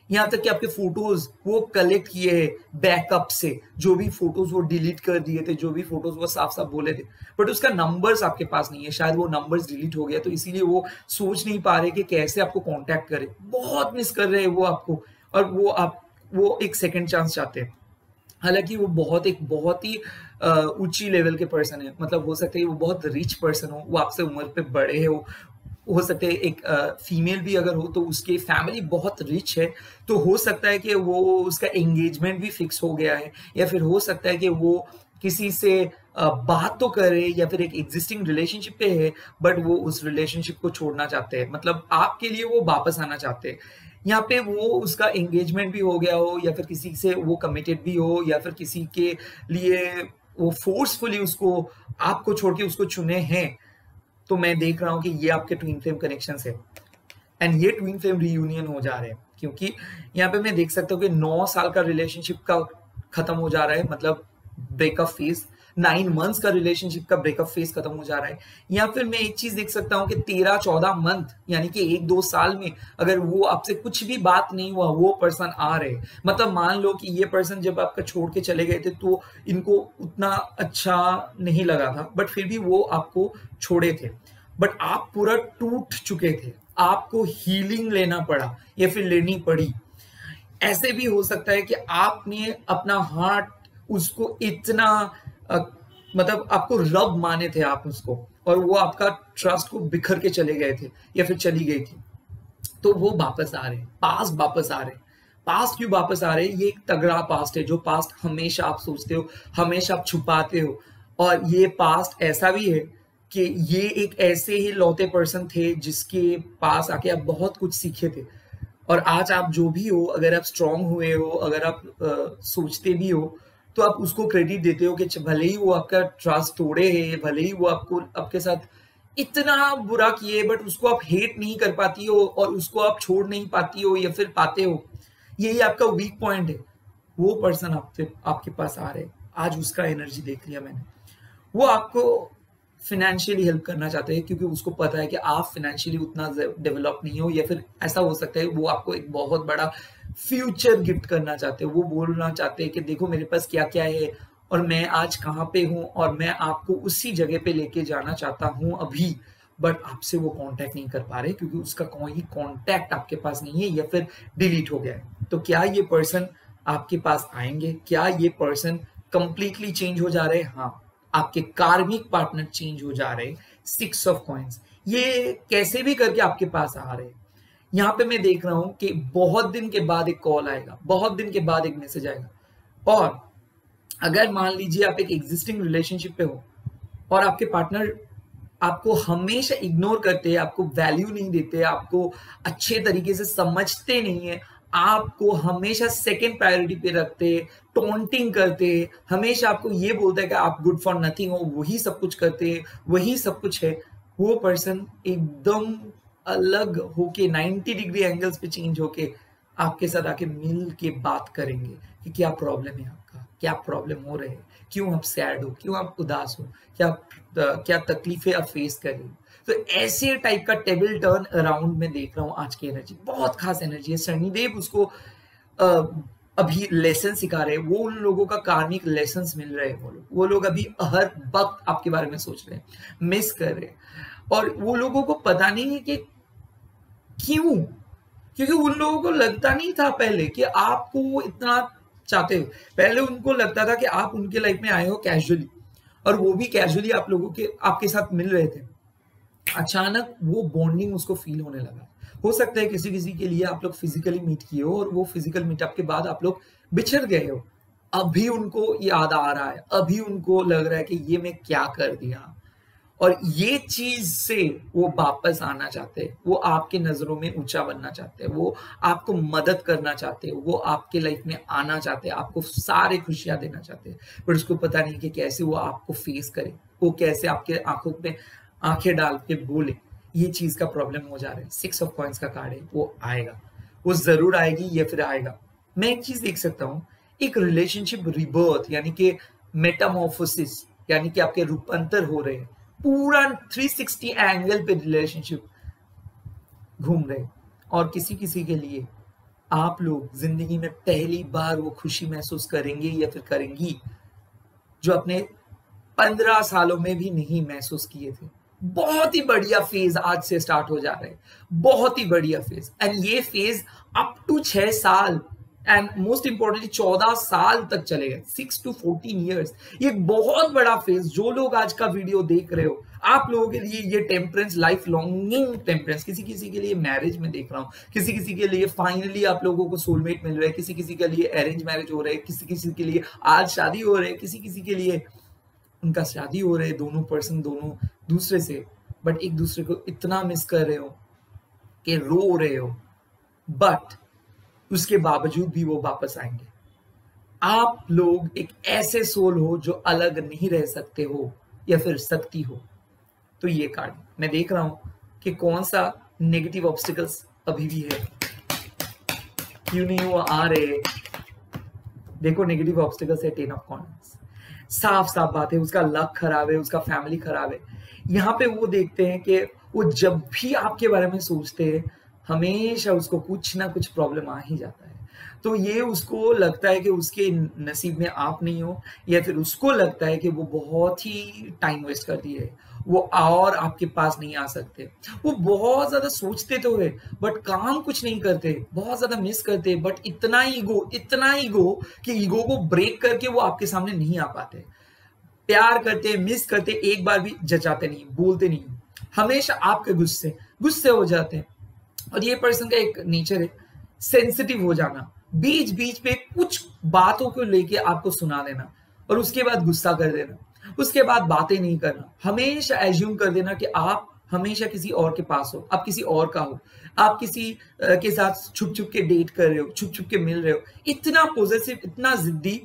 यहाँ तक कि आपके फोटोज वो कलेक्ट किए हैं बैकअप से, जो भी फोटोज वो डिलीट कर दिए थे, जो भी फोटोज वो साफ-साफ बोले थे। बट उसका नंबर्स आपके पास नहीं है, शायद वो नंबर्स डिलीट हो गया, तो इसीलिए वो सोच नहीं पा रहे कि कैसे आपको कॉन्टैक्ट करें। बहुत मिस कर रहे हैं वो आपको, और वो एक सेकंड चांस चाहते हैं। हालाँकि वो बहुत ही ऊँची लेवल के पर्सन है। मतलब हो सकता है वो बहुत रिच पर्सन हो, वो आपसे उम्र पे बड़े हो सकता है एक फीमेल भी अगर हो तो उसकी फैमिली बहुत रिच है, तो हो सकता है कि वो उसका एंगेजमेंट भी फिक्स हो गया है, या फिर हो सकता है कि वो किसी से बात तो करे या फिर एक एग्जिस्टिंग रिलेशनशिप पे है, बट वो उस रिलेशनशिप को छोड़ना चाहते हैं। मतलब आपके लिए वो वापस आना चाहते हैं। यहाँ पे वो उसका एंगेजमेंट भी हो गया हो या फिर किसी से वो कमिटेड भी हो या फिर किसी के लिए वो फोर्सफुली उसको आपको छोड़ के उसको चुने हैं। तो मैं देख रहा हूँ कि ये आपके ट्विन फ्लेम कनेक्शंस है एंड ये ट्विन फ्लेम रियूनियन हो जा रहे हैं, क्योंकि यहाँ पे मैं देख सकता हूँ कि 9 साल का रिलेशनशिप का खत्म हो जा रहा है, मतलब ब्रेकअप फेज। 9 मंथ्स का रिलेशनशिप का ब्रेकअप फेज खत्म हो जा रहा है। या फिर मैं एक चीज देख सकता हूँ कि 13-14 मंथ यानी कि 1-2 साल में अगर वो आपसे कुछ भी बात नहीं हुआ, वो पर्सन आ रहे। मतलब मान लो कि ये पर्सन जब आपका छोड़ के चले गए थे तो इनको उतना अच्छा नहीं लगा था, बट फिर भी वो आपको छोड़े थे। बट आप पूरा टूट चुके थे, आपको हीलिंग लेना पड़ा या फिर लेनी पड़ी। ऐसे भी हो सकता है कि आपने अपना हार्ट उसको इतना मतलब आपको रब माने थे आप उसको, और वो आपका ट्रस्ट को बिखर के चले गए थे या फिर चली गई थी। तो वो वापस आ रहे हैं, पास्ट वापस आ रहे हैं। पास्ट क्यों वापस आ रहे हैं? ये एक तगड़ा पास्ट है, जो पास्ट हमेशा आप सोचते हो, हमेशा आप छुपाते हो। और ये पास्ट ऐसा भी है कि ये एक ऐसे ही लौते पर्सन थे जिसके पास आके आप बहुत कुछ सीखे थे। और आज आप जो भी हो, अगर आप स्ट्रांग हुए हो, अगर आप सोचते भी हो, तो आप उसको क्रेडिट देते हो कि भले ही वो आपका ट्रस्ट तोड़े है, भले ही वो आपके साथ इतना बुरा किए, बट उसको आप हेट नहीं कर पाती हो और उसको आप छोड़ नहीं पाती हो या फिर पाते हो। यही आपका वीक पॉइंट है। वो पर्सन आपके पास आ रहे, आज उसका एनर्जी देख लिया मैंने। वो आपको फाइनेंशियली हेल्प करना चाहते हैं, क्योंकि उसको पता है कि आप फाइनेंशियली उतना डेवलप नहीं हो, या फिर ऐसा हो सकता है वो आपको एक बहुत बड़ा फ्यूचर गिफ्ट करना चाहते हैं। वो बोलना चाहते हैं कि देखो मेरे पास क्या क्या है और मैं आज कहाँ पे हूँ और मैं आपको उसी जगह पे लेके जाना चाहता हूँ अभी। बट आपसे वो कांटेक्ट नहीं कर पा रहे क्योंकि उसका कोई कांटेक्ट आपके पास नहीं है या फिर डिलीट हो गया है। तो क्या ये पर्सन आपके पास आएंगे? क्या ये पर्सन कंप्लीटली चेंज हो जा रहे हैं? हाँ, आपके कार्मिक पार्टनर चेंज हो जा रहे हैं। 6 ऑफ कॉइंस, ये कैसे भी करके आपके पास आ रहे हैं। यहाँ पे मैं देख रहा हूं कि बहुत दिन के बाद एक कॉल आएगा, बहुत दिन के बाद एक मैसेज आएगा। और अगर मान लीजिए आप एक एग्जिस्टिंग रिलेशनशिप पे हो और आपके पार्टनर आपको हमेशा इग्नोर करते हैं, आपको वैल्यू नहीं देते, आपको अच्छे तरीके से समझते नहीं है, आपको हमेशा सेकंड प्रायोरिटी पे रखते, टॉन्टिंग करते, हमेशा आपको ये बोलता है कि आप गुड फॉर नथिंग हो, वही सब कुछ करते, वही सब कुछ है। वो पर्सन एकदम अलग होके 90 डिग्री एंगल्स पे चेंज होके आपके साथ आके मिल के बात करेंगे कि क्या प्रॉब्लम है आपका, क्या प्रॉब्लम हो रहे हैं, क्यों आप सैड हो, क्यों आप उदास हो, क्या तकलीफें आप फेस कर रहे हो। तो ऐसे टाइप का टेबल टर्न अराउंड में देख रहा हूँ आज की एनर्जी, बहुत खास एनर्जी है। शनिदेव उसको अभी लेसन सिखा रहे हैं, वो उन लोगों का कार्मिक लेसन मिल रहे हैं। वो लोग अभी हर वक्त आपके बारे में सोच रहे हैं, मिस कर रहे हैं, और वो लोगों को पता नहीं है कि क्यों, क्योंकि उन लोगों को लगता नहीं था पहले कि आपको वो इतना चाहते हो। पहले उनको लगता था कि आप उनके लाइफ में आए हो कैजुअली, और वो भी कैजुअली आप लोगों के आपके साथ मिल रहे थे। अचानक वो बॉन्डिंग उसको फील होने लगा। हो सकता है किसी किसी के लिए आप लोग फिजिकली मीट किए हो और वो फिजिकल मीटअप के बाद आप लोग बिछड़ गए हो। अभी उनको याद आ रहा है, अभी उनको लग रहा है कि ये मैं क्या कर दिया, और ये चीज से वो वापस आना चाहते हैं। वो आपके नजरों में ऊंचा बनना चाहते हैं, वो आपको मदद करना चाहते हैं, वो आपके लाइफ में आना चाहते हैं, आपको सारे खुशियां देना चाहते हैं, पर उसको पता नहीं कि कैसे वो आपको फेस करे, वो कैसे आपके आंखों पे आंखें डाल के बोले। ये चीज का प्रॉब्लम हो जा रहा है। 6 ऑफ कॉइंस का कार्ड है, वो आएगा, वो जरूर आएगी या फिर आएगा। मैं एक चीज देख सकता हूँ, एक रिलेशनशिप रिबर्थ यानी कि मेटामॉर्फोसिस, यानी कि आपके रूपांतर हो रहे हैं। पूरा 360 एंगल पे रिलेशनशिप घूम रहे, और किसी किसी के लिए आप लोग जिंदगी में पहली बार वो खुशी महसूस करेंगे या फिर करेंगी जो अपने 15 सालों में भी नहीं महसूस किए थे। बहुत ही बढ़िया फेज आज से स्टार्ट हो जा रहा है, बहुत ही बढ़िया फेज। एंड ये फेज अप टू 6 साल एंड मोस्ट इंपॉर्टेंटली 14 साल तक चलेगा, 6 to 14 ईयर्स। ये एक बहुत बड़ा फेज। जो लोग आज का वीडियो देख रहे हो, आप लोगों के लिए ये टेम्परेंस, लाइफ लॉन्गिंग टेम्परेंस, किसी किसी के लिए मैरिज में देख रहा हूँ, किसी किसी के लिए फाइनली आप लोगों को सोलमेट मिल रहा है, किसी किसी के लिए अरेंज मैरिज हो रहे हैं, किसी किसी के लिए आज शादी हो रहे है, किसी किसी के लिए उनका शादी हो रहे है, दोनों पर्सन दोनों दूसरे से, बट एक दूसरे को इतना मिस कर रहे हो कि रो रहे हो, बट उसके बावजूद भी वो वापस आएंगे। आप लोग एक ऐसे सोल हो जो अलग नहीं रह सकते हो या फिर सकती हो। तो ये कार्ड मैं देख रहा हूं कि कौन सा नेगेटिव ऑब्स्टिकल्स अभी भी है, क्यों नहीं वो आ रहे। देखो नेगेटिव ऑब्स्टिकल्स है 10 ऑफ कॉइंस। साफ साफ बात है, उसका लक खराब है, उसका फैमिली खराब है। यहाँ पे वो देखते हैं कि वो जब भी आपके बारे में सोचते हैं, हमेशा उसको कुछ ना कुछ प्रॉब्लम आ ही जाता है। तो ये उसको लगता है कि उसके नसीब में आप नहीं हो, या फिर उसको लगता है कि वो बहुत ही टाइम वेस्ट कर दिए है, वो और आपके पास नहीं आ सकते। वो बहुत ज्यादा सोचते तो है बट काम कुछ नहीं करते, बहुत ज्यादा मिस करते, बट इतना ईगो कि ईगो को ब्रेक करके वो आपके सामने नहीं आ पाते। प्यार करते, मिस करते, एक बार भी जचाते नहीं, बोलते नहीं, हमेशा आपके गुस्से हो जाते हैं। और ये पर्सन का एक नेचर है सेंसिटिव हो जाना, बीच बीच पे कुछ बातों को लेके आपको सुना देना और उसके बाद गुस्सा कर देना, उसके बाद बातें नहीं करना, हमेशा एज्यूम कर देना कि आप हमेशा किसी और के पास हो, आप किसी और का हो, आप किसी के साथ छुप छुप के डेट कर रहे हो, छुप छुप के मिल रहे हो। इतना पॉजिटिव, इतना जिद्दी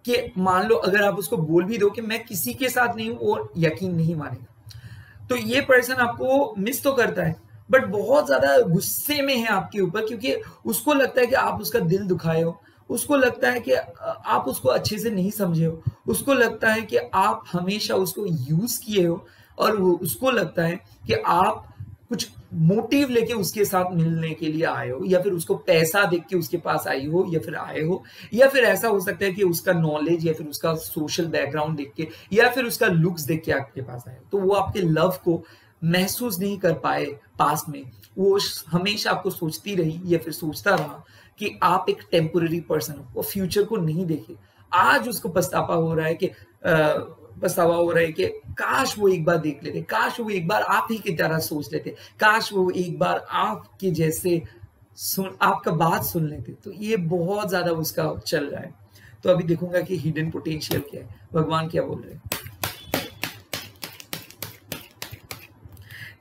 कि मान लो अगर आप उसको बोल भी दो कि मैं किसी के साथ नहीं हूं, वो यकीन नहीं मानेगा। तो ये पर्सन आपको मिस तो करता है बट बहुत ज्यादा गुस्से में है आपके ऊपर, क्योंकि उसको लगता है कि आप उसका दिल दुखाए हो, उसको लगता है कि आप उसको अच्छे से नहीं समझे हो, उसको लगता है कि आप हमेशा उसको यूज किए हो, और उसको लगता है कि आप कुछ मोटिव लेके उसके साथ मिलने के लिए आए हो, या फिर उसको पैसा देख के उसके पास आई हो, या फिर आए हो, या फिर ऐसा हो सकता है कि उसका नॉलेज या फिर उसका सोशल बैकग्राउंड देख के, या फिर उसका लुक्स देख के आपके पास आए। तो वो आपके लव को महसूस नहीं कर पाए पास्ट में, वो हमेशा आपको सोचती रही या फिर सोचता रहा कि आप एक टेम्पोररी पर्सन हो, वो फ्यूचर को नहीं देखे। आज उसको पछतावा हो रहा है कि काश वो एक बार देख लेते, काश वो एक बार आप ही की तरह सोच लेते, काश वो एक बार आपके जैसे आपका बात सुन लेते। तो ये बहुत ज्यादा उसका चल रहा है। तो अभी देखूंगा कि हिडन पोटेंशियल क्या है, भगवान क्या बोल रहे हैं।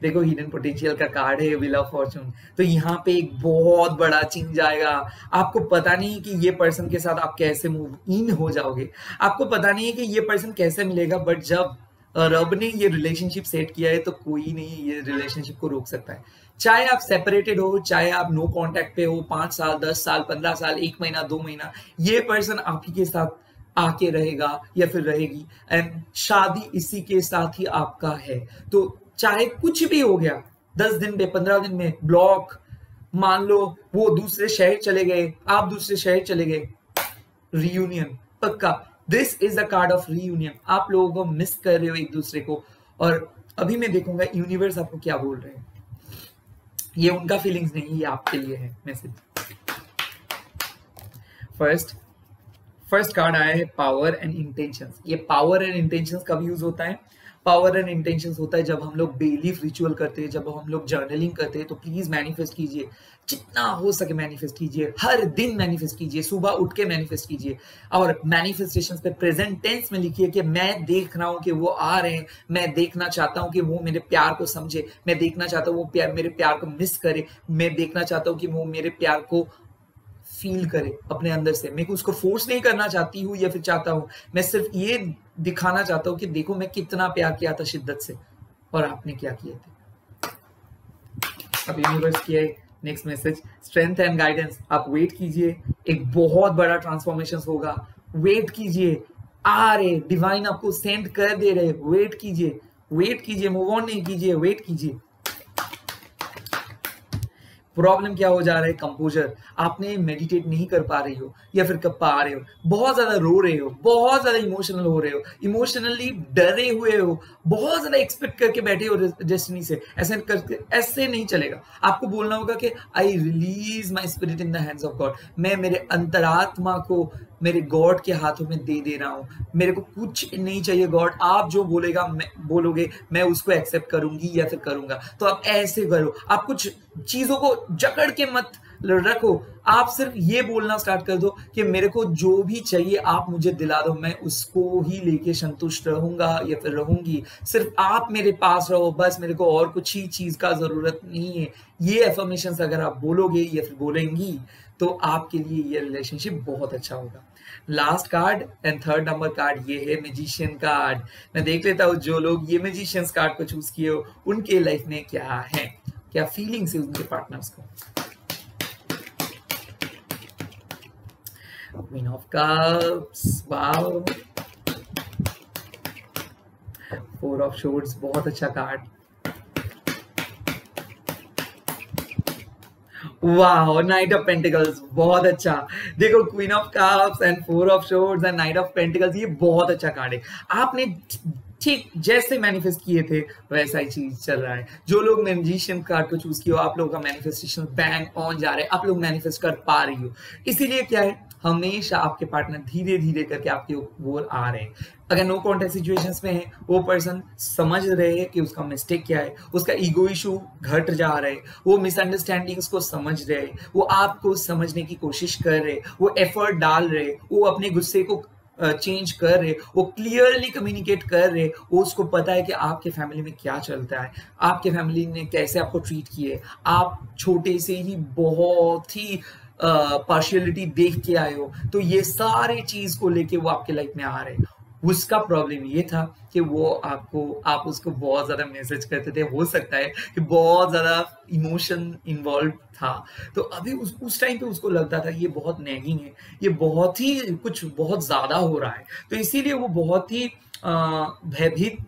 देखो हिडन पोटेंशियल का कार्ड है व्हील ऑफ फॉर्चून। तो यहाँ पे एक बहुत बड़ा चेंज आएगा। आपको पता नहीं कि ये पर्सन के साथ आप कैसे मूव इन हो जाओगे, आपको पता नहीं है कि ये पर्सन कैसे मिलेगा, बट जब रब ने ये रिलेशनशिप सेट किया है तो कोई नहीं ये रिलेशनशिप को रोक सकता है। चाहे आप सेपरेटेड हो, चाहे आप नो कांटेक्ट पे हो, 5 साल 10 साल 15 साल 1 महीना 2 महीना, ये पर्सन आप ही के साथ आके रहेगा या फिर रहेगी। एंड शादी इसी के साथ ही आपका है। तो चाहे कुछ भी हो गया, 10 दिन में 15 दिन में ब्लॉक, मान लो वो दूसरे शहर चले गए, आप दूसरे शहर चले गए, रियूनियन पक्का। This is a card of reunion. आप लोगों को मिस कर रहे हो एक दूसरे को। और अभी मैं देखूंगा यूनिवर्स आपको क्या बोल रहे हैं। ये उनका फीलिंग्स नहीं, ये आपके लिए है मैसेज। फर्स्ट कार्ड आया है पावर एंड इंटेंशंस। ये पावर एंड इंटेंशंस कब यूज होता है? पावर एंड इंटेंशंस होता है जब हम लोग बिलीफ रिचुअल करते हैं, जब हम लोग जर्नलिंग करते हैं। तो प्लीज मैनिफेस्ट कीजिए, जितना हो सके मैनिफेस्ट कीजिए, हर दिन मैनिफेस्ट कीजिए, सुबह उठ के मैनिफेस्ट कीजिए। और मैनिफेस्टेशंस पे प्रेजेंट टेंस में लिखिए कि मैं देख रहा हूं कि वो आ रहे हैं, मैं देखना चाहता हूं कि वो मेरे प्यार को समझे, मैं देखना चाहता हूं वो मेरे प्यार को मिस करे, मैं देखना चाहता हूं कि वो मेरे प्यार को फील करे अपने अंदर से। मैं उसको फोर्स नहीं करना चाहती हूँ या फिर चाहता हूँ, मैं सिर्फ ये दिखाना चाहता हूँ कि देखो मैं कितना प्यार किया था शिद्दत से और आपने क्या किए थे। अब यूनिवर्स की है next message, strength and guidance. आप वेट कीजिए, एक बहुत बड़ा ट्रांसफॉर्मेशन होगा। वेट कीजिए, आ रहे डिवाइन आपको सेंड कर दे रहे। वेट कीजिए, मूव ऑन नहीं कीजिए, वेट कीजिए। प्रॉब्लम क्या हो जा रहा है? कंपोजर। आपने मेडिटेट नहीं कर पा रही हो या फिर कर पा रहे हो, बहुत ज्यादा रो रहे हो, बहुत ज्यादा इमोशनल हो रहे हो, इमोशनली डरे हुए हो, बहुत ज्यादा एक्सपेक्ट करके बैठे हो डेस्टिनी से। ऐसे नहीं चलेगा। आपको बोलना होगा कि I release my spirit in the hands of God. मैं मेरे अंतरात्मा को मेरे गॉड के हाथों में दे रहा हूं। मेरे को कुछ नहीं चाहिए गॉड, आप जो बोलोगे मैं उसको एक्सेप्ट करूंगी या फिर करूंगा। तो आप ऐसे करो, आप कुछ चीजों को जकड़ के मत रखो। आप सिर्फ ये बोलना स्टार्ट कर दो कि मेरे को जो भी चाहिए आप मुझे दिला दो, मैं उसको ही लेके संतुष्ट रहूंगा या फिर रहूंगी। सिर्फ आप मेरे पास रहो, बस मेरे को और कुछ ही चीज का जरूरत नहीं है। ये एफर्मेशंस अगर आप बोलोगे या फिर बोलेंगी तो आपके लिए ये रिलेशनशिप बहुत अच्छा होगा। Last card and third number card ये है मैजिशियन कार्ड। मैं देख लेता हूँ जो लोग ये मैजिशियन कार्ड को चूज किए हो उनके लाइफ में क्या है, क्या फीलिंग्स है उनके पार्टनर्स को। Queen of cups, wow. Four of swords, बहुत अच्छा कार्ड। वाह, नाइट ऑफ पेंटिकल्स, बहुत अच्छा। देखो queen of cups and four of swords and knight of pentacles, ये बहुत अच्छा कार्ड है। आपने ठीक जैसे मैनिफेस्ट किए थे वैसा ही चीज चल रहा है। जो लोग मैजिशियन कार्ड को चूज किया, आप लोगों का मैनिफेस्टेशन बैंग ऑन जा रहा है, आप लोग मैनिफेस्ट कर पा रही हो। इसीलिए क्या है, हमेशा आपके पार्टनर धीरे धीरे करके आपके ओर आ रहे हैं। अगर नो कॉन्टेक्ट सिचुएशंस में है, वो पर्सन समझ रहे हैं कि उसका मिस्टेक क्या है, उसका ईगो इशू घट जा रहे हैं, वो मिसअंडरस्टैंडिंग्स को समझ रहे हैं, वो आपको समझने की कोशिश कर रहे, वो एफर्ट डाल रहे, वो अपने गुस्से को चेंज कर रहे, वो क्लियरली कम्युनिकेट कर रहे, वो उसको पता है कि आपके फैमिली में क्या चलता है, आपके फैमिली ने कैसे आपको ट्रीट किए, आप छोटे से ही बहुत ही पार्शियलिटी देख के आए हो। तो ये सारे चीज को लेके वो आपके लाइफ में आ रहे हैं। उसका प्रॉब्लम ये था कि वो आप उसको बहुत ज्यादा मैसेज करते थे, हो सकता है कि बहुत ज्यादा इमोशन इन्वॉल्व था। तो अभी उस टाइम पे उसको लगता था ये बहुत नैगिंग है, ये बहुत ही कुछ बहुत ज्यादा हो रहा है। तो इसीलिए वो बहुत ही भयभीत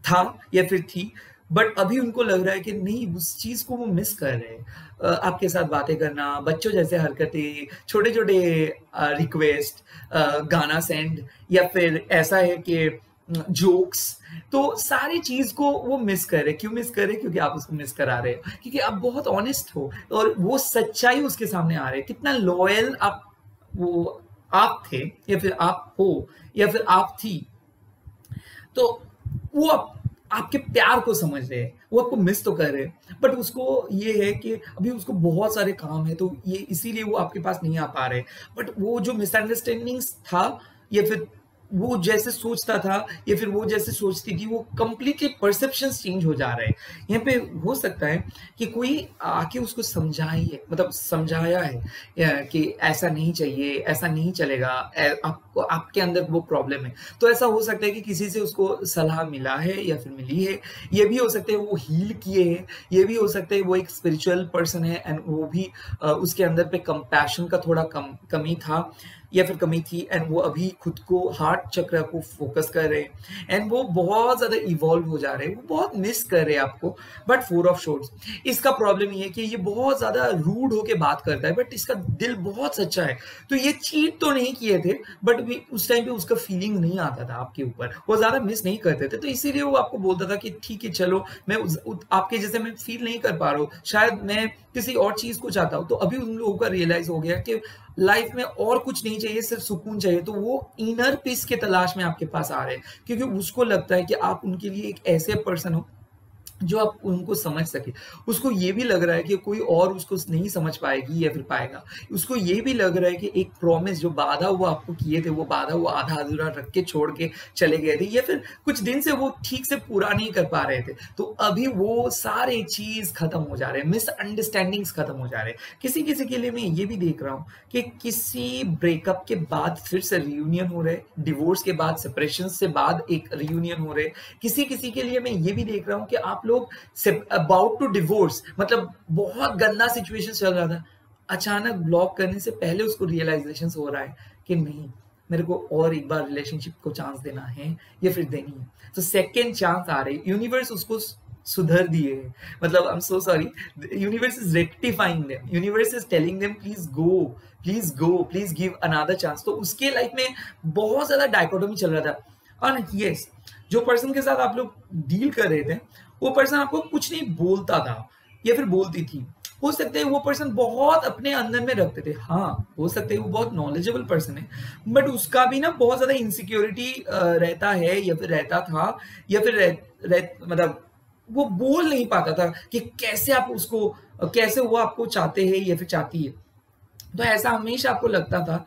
था या फिर थी। बट अभी उनको लग रहा है कि नहीं, उस चीज को वो मिस कर रहे हैं। आपके साथ बातें करना, बच्चों जैसे हरकतें, छोटे छोटे रिक्वेस्ट, गाना सेंड, या फिर ऐसा है कि जोक्स, तो सारी चीज को वो मिस कर रहे। क्यों मिस कर रहे? क्योंकि आप उसको मिस करा रहे हो, क्योंकि आप बहुत ऑनेस्ट हो और वो सच्चाई उसके सामने आ रही है। कितना लॉयल वो आप थे, या फिर आप हो, या फिर आप थी, तो वो आपके प्यार को समझ रहे हैं, वो आपको मिस तो कर रहे हैं, बट उसको ये है कि अभी उसको बहुत सारे काम है, तो ये इसीलिए वो आपके पास नहीं आ पा रहे। बट वो जो मिसअंडरस्टैंडिंग्स था, या फिर वो जैसे सोचता था, या फिर वो जैसे सोचती थी, वो कंप्लीटली परसेप्शंस चेंज हो जा रहे हैं। यहाँ पे हो सकता है कि कोई आके उसको समझाइए, मतलब समझाया है कि ऐसा नहीं चाहिए, ऐसा नहीं चलेगा, आपको आपके अंदर वो प्रॉब्लम है। तो ऐसा हो सकता है कि किसी से उसको सलाह मिला है या फिर मिली है। ये भी हो सकता है वो हील किए हैं, ये भी हो सकता है वो एक स्पिरिचुअल पर्सन है एंड वो भी उसके अंदर पे कंपैशन का थोड़ा कमी था या फिर कमी थी, एंड वो अभी खुद को हार्ट चक्र को फोकस कर रहे हैं एंड वो बहुत ज्यादा इवॉल्व हो जा रहे हैं, वो बहुत मिस कर रहे हैं आपको। बट फोर ऑफ शोर्ट्स, इसका प्रॉब्लम ये है कि ये बहुत ज्यादा रूड होके बात करता है, बट इसका दिल बहुत सच्चा है। तो ये चीट तो नहीं किए थे, बट उस टाइम पे उसका फीलिंग नहीं आता था आपके ऊपर, वो ज्यादा मिस नहीं करते थे, तो इसीलिए वो आपको बोलता था कि ठीक है चलो, मैं आपके जैसे मैं फील नहीं कर पा रहा हूँ, शायद मैं किसी और चीज को चाहता हूँ। तो अभी उन लोगों का रियलाइज हो गया कि लाइफ में और कुछ नहीं चाहिए, सिर्फ सुकून चाहिए। तो वो इनर पीस के तलाश में आपके पास आ रहे हैं, क्योंकि उसको लगता है कि आप उनके लिए एक ऐसे पर्सन हो जो आप उनको समझ सके। उसको ये भी लग रहा है कि कोई और उसको नहीं समझ पाएगी या फिर पाएगा। उसको ये भी लग रहा है कि एक प्रॉमिस जो वादा वो आपको किए थे, वो वादा वो आधा अधूरा रख के छोड़ के चले गए थे, या फिर कुछ दिन से वो ठीक से पूरा नहीं कर पा रहे थे। तो अभी वो सारे चीज खत्म हो जा रहे हैं, मिसअंडरस्टैंडिंग्स खत्म हो जा रहे हैं। किसी किसी के लिए मैं ये भी देख रहा हूँ कि किसी ब्रेकअप के बाद फिर से रियूनियन हो रहे, डिवोर्स के बाद, सेपरेशन से बाद एक रियूनियन हो रहे। किसी किसी के लिए मैं ये भी देख रहा हूँ कि आप लोग अबाउट टू डिवोर्स, मतलब बहुत गंदा सिचुएशन चल रहा था, अचानक ब्लॉक करने से पहले उसको रियलाइजेशन हो रहा है कि नहीं, मेरे को और एक बार रिलेशनशिप को चांस देना है या फिर देनी है। तो सेकेंड चांस आ रही, यूनिवर्स उसको सुधर दिए, मतलब I am so sorry, universe is rectifying them, universe is telling them please go, please go, please give another chance. तो उसके लाइफ में बहुत ज्यादा डायकोटोमी चल रहा था। और यस, जो पर्सन के साथ आप लोग डील कर रहे थे, वो पर्सन आपको कुछ नहीं बोलता था या फिर बोलती थी। हो सकता है वो पर्सन बहुत अपने अंदर में रखते थे, हाँ हो सकता है वो बहुत नॉलेजेबल पर्सन है, बट उसका भी ना बहुत ज्यादा इनसिक्योरिटी रहता है या फिर रहता था, या फिर मतलब वो बोल नहीं पाता था कि कैसे आप उसको, कैसे वो आपको चाहते हैं या फिर चाहती है। तो ऐसा हमेशा आपको लगता था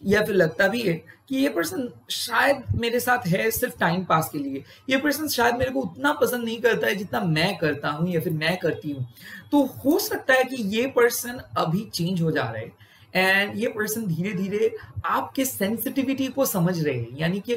या फिर लगता भी है कि ये पर्सन शायद मेरे साथ है सिर्फ टाइम पास के लिए, ये पर्सन शायद मेरे को उतना पसंद नहीं करता है जितना मैं करता हूँ या फिर मैं करती हूँ। तो हो सकता है कि ये पर्सन अभी चेंज हो जा रहे हैं एंड ये पर्सन धीरे धीरे आपके सेंसिटिविटी को समझ रहे हैं, यानी कि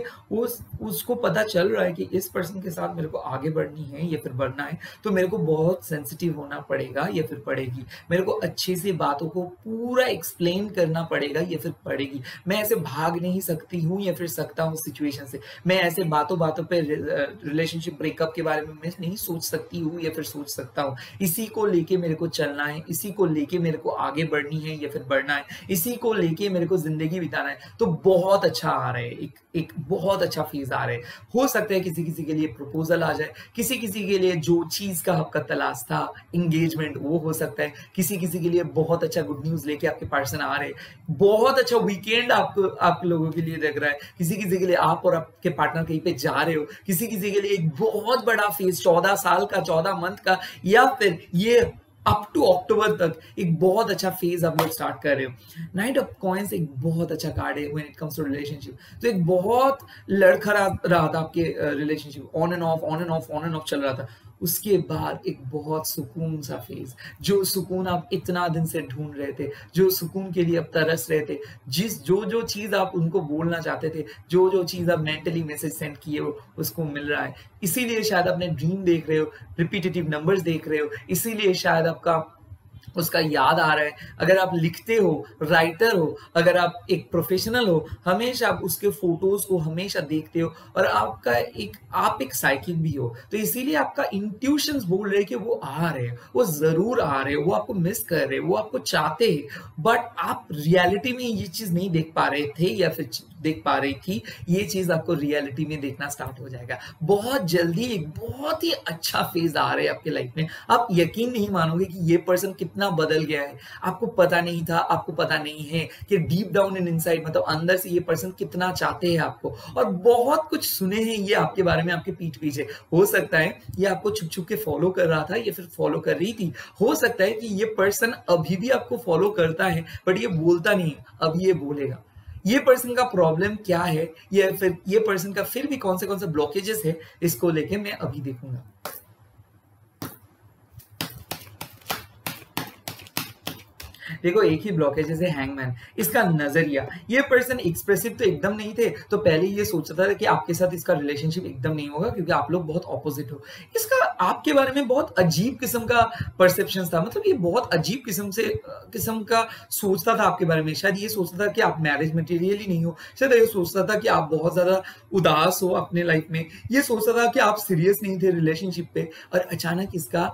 उसको पता चल रहा है कि इस पर्सन के साथ मेरे को आगे बढ़नी है या फिर बढ़ना है, तो मेरे को बहुत सेंसिटिव होना पड़ेगा या फिर पड़ेगी, मेरे को अच्छे से बातों को पूरा एक्सप्लेन करना पड़ेगा या फिर पड़ेगी। मैं ऐसे भाग नहीं सकती हूँ या फिर सकता हूँ सिचुएशन से, मैं ऐसे बातों बातों पे रिलेशनशिप ब्रेकअप के बारे में मैं नहीं सोच सकती हूँ या फिर सोच सकता हूँ। इसी को लेके मेरे को चलना है, इसी को लेके मेरे को आगे बढ़नी है या फिर बढ़ना है, इसी को लेके मेरे को जिंदगी बिताना है। तो बहुत अच्छा आ रहा है, एक बहुत अच्छा फेज आ रहा है। हो सकता है किसी किसी के लिए प्रपोजल आ जाए, किसी किसी के लिए जो चीज का आपका तलाश था, एंगेजमेंट, वो हो सकता है। किसी किसी के लिए बहुत अच्छा गुड न्यूज लेके आपके पर्सन आ रहे, बहुत अच्छा वीकेंड आपको आप लोगों के लिए लग रहा है। किसी किसी के लिए आप और आपके पार्टनर कहीं पे जा रहे हो, किसी किसी के लिए एक बहुत बड़ा फेज 14 साल का, 14 मंथ का, या फिर ये अप टू अक्टूबर तक एक बहुत अच्छा फेज आप लोग स्टार्ट कर रहे हो। नाइट ऑफ कॉइंस एक बहुत अच्छा कार्ड है when it comes to relationship. तो एक बहुत लड़खड़ा रहा था आपके relationship, on and off on and off on and off चल रहा था। उसके बाद एक बहुत सुकून सा फेज, जो सुकून आप इतना दिन से ढूंढ रहे थे, जो सुकून के लिए आप तरस रहे थे, जो चीज आप उनको बोलना चाहते थे, जो चीज आप मेंटली मैसेज सेंड किए हो, उसको मिल रहा है। इसीलिए शायद अपने ड्रीम देख रहे हो, रिपीटेटिव नंबर्स देख रहे हो, इसीलिए शायद आपका उसका याद आ रहा है। अगर आप लिखते हो, राइटर हो, अगर आप एक प्रोफेशनल हो, हमेशा आप उसके फोटोज को हमेशा देखते हो, और आप एक साइकिक भी हो, तो इसीलिए आपका इंट्यूशंस बोल रहे हैं कि वो आ रहे हैं, वो जरूर आ रहे हैं, वो आपको मिस कर रहे हैं, वो आपको चाहते हैं, बट आप रियलिटी में ये चीज नहीं देख पा रहे थे या फिर देख पा रही थी, ये चीज आपको रियलिटी में देखना स्टार्ट हो जाएगा। बहुत जल्दी एक बहुत ही अच्छा फेज आ रहा है आपके लाइफ में। आप यकीन नहीं मानोगे कि ये पर्सन कितना बदल गया है। आपको पता नहीं था, आपको पता नहीं है कि डीप डाउन इन इनसाइड, मतलब अंदर से ये पर्सन कितना चाहते हैं आपको, और बहुत कुछ सुने हैं ये आपके बारे में आपके पीठ पीछे। हो सकता है ये आपको छुप छुप के फॉलो कर रहा था या फिर फॉलो कर रही थी। हो सकता है कि ये पर्सन अभी भी आपको फॉलो करता है बट ये बोलता नहीं है, अभी ये बोलेगा। ये पर्सन का प्रॉब्लम क्या है या फिर ये पर्सन का फिर भी कौन से ब्लॉकेजेस है, इसको लेके मैं अभी देखूंगा। देखो एक ही ब्लॉकेजेस है हैंगमैन, इसका नजरिया। ये पर्सन एक्सप्रेसिव तो एकदम नहीं थे, तो पहले ये सोचता था कि आपके साथ इसका रिलेशनशिप एकदम नहीं होगा क्योंकि आप लोग बहुत ऑपोजिट हो। इसका आपके बारे में बहुत अजीब किस्म का परसेप्शन था, मतलब ये बहुत अजीब किस्म का सोचता था आपके बारे में। शायद ये सोचता था कि आप मैरिज मटेरियल ही नहीं हो, शायद ये सोचता था कि आप बहुत ज्यादा उदास हो अपने लाइफ में, ये सोचता था कि आप सीरियस नहीं थे रिलेशनशिप पे। और अचानक इसका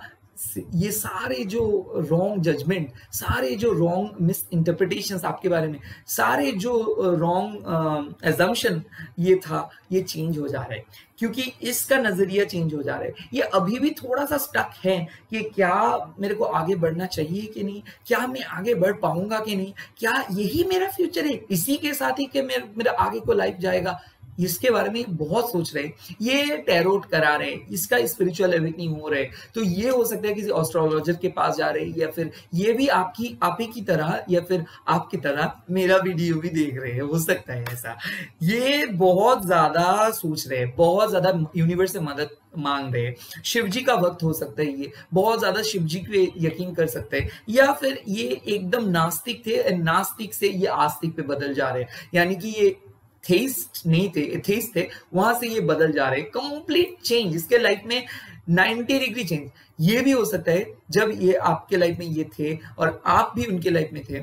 ये सारे जो रॉन्ग जजमेंट, सारे जो रॉन्ग मिस इंटरप्रिटेशंस आपके बारे में, सारे जो रॉन्ग एजम्पशन ये था, ये चेंज हो जा रहा है क्योंकि इसका नजरिया चेंज हो जा रहा है। ये अभी भी थोड़ा सा स्टक है कि क्या मेरे को आगे बढ़ना चाहिए कि नहीं, क्या मैं आगे बढ़ पाऊंगा कि नहीं, क्या यही मेरा फ्यूचर है, इसी के साथ ही कि मेरा आगे को लाइफ जाएगा। इसके बारे में बहुत सोच रहे, ये टैरोट करा रहे, इसका स्पिरिचुअल अवेकनिंग हो रहे। तो ये हो सकता है किसी एस्ट्रोलॉजर के पास जा रहे, या फिर ये भी आप ही की तरह या फिर आपकी तरह मेरा वीडियो भी देख रहे हैं, हो सकता है ऐसा। ये बहुत ज्यादा सोच रहे, बहुत ज्यादा यूनिवर्स से मदद मांग रहे। शिव जी का वक्त हो सकता है, ये बहुत ज्यादा शिव जी पे यकीन कर सकते हैं, या फिर ये एकदम नास्तिक थे, नास्तिक से ये आस्तिक पे बदल जा रहे, यानी कि ये थेइस्ट नहीं थे, एथेइस्ट थे, वहां से ये बदल जा रहे। कंप्लीट चेंज इसके लाइफ में, 90 डिग्री चेंज। ये भी हो सकता है जब ये आपके लाइफ में ये थे और आप भी उनके लाइफ में थे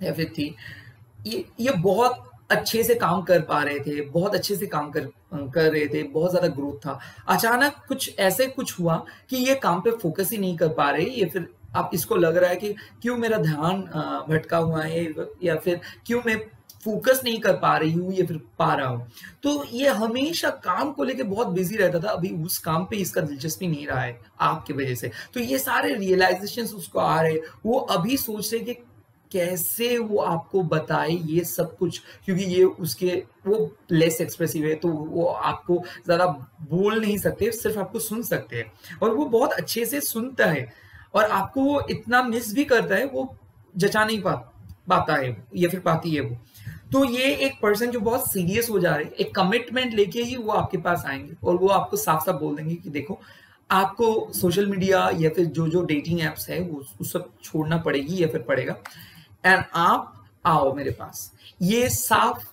या फिर थी, ये बहुत अच्छे से काम कर पा रहे थे, बहुत अच्छे से काम कर रहे थे, बहुत ज्यादा ग्रोथ था। अचानक कुछ हुआ कि ये काम पे फोकस ही नहीं कर पा रहे, या फिर आप इसको लग रहा है कि क्यों मेरा ध्यान भटका हुआ है, या फिर क्यों मैं फोकस नहीं कर पा रही हूँ या फिर पा रहा हूँ। तो ये हमेशा काम को लेके बहुत बिजी रहता था, अभी उस काम पे इसका दिलचस्पी नहीं रहा है आपकी वजह से। तो ये सारे रियलाइजेशंस उसको आ रहे, वो अभी सोच रहे कि कैसे वो आपको बताए ये सब कुछ, क्योंकि ये वो लेस एक्सप्रेसिव है, तो वो आपको ज्यादा बोल नहीं सकते, सिर्फ आपको सुन सकते हैं। और वो बहुत अच्छे से सुनता है और आपको वो इतना मिस भी करता है, वो जचा नहीं पाता है या फिर पाती है वो। तो ये एक पर्सन जो बहुत सीरियस हो जा रहे हैं, एक कमिटमेंट लेके ही वो आपके पास आएंगे और वो आपको साफ साफ बोल देंगे कि देखो आपको सोशल मीडिया या फिर जो डेटिंग एप्स है वो उस सब छोड़ना पड़ेगी या फिर पड़ेगा, एंड आप आओ मेरे पास। ये साफ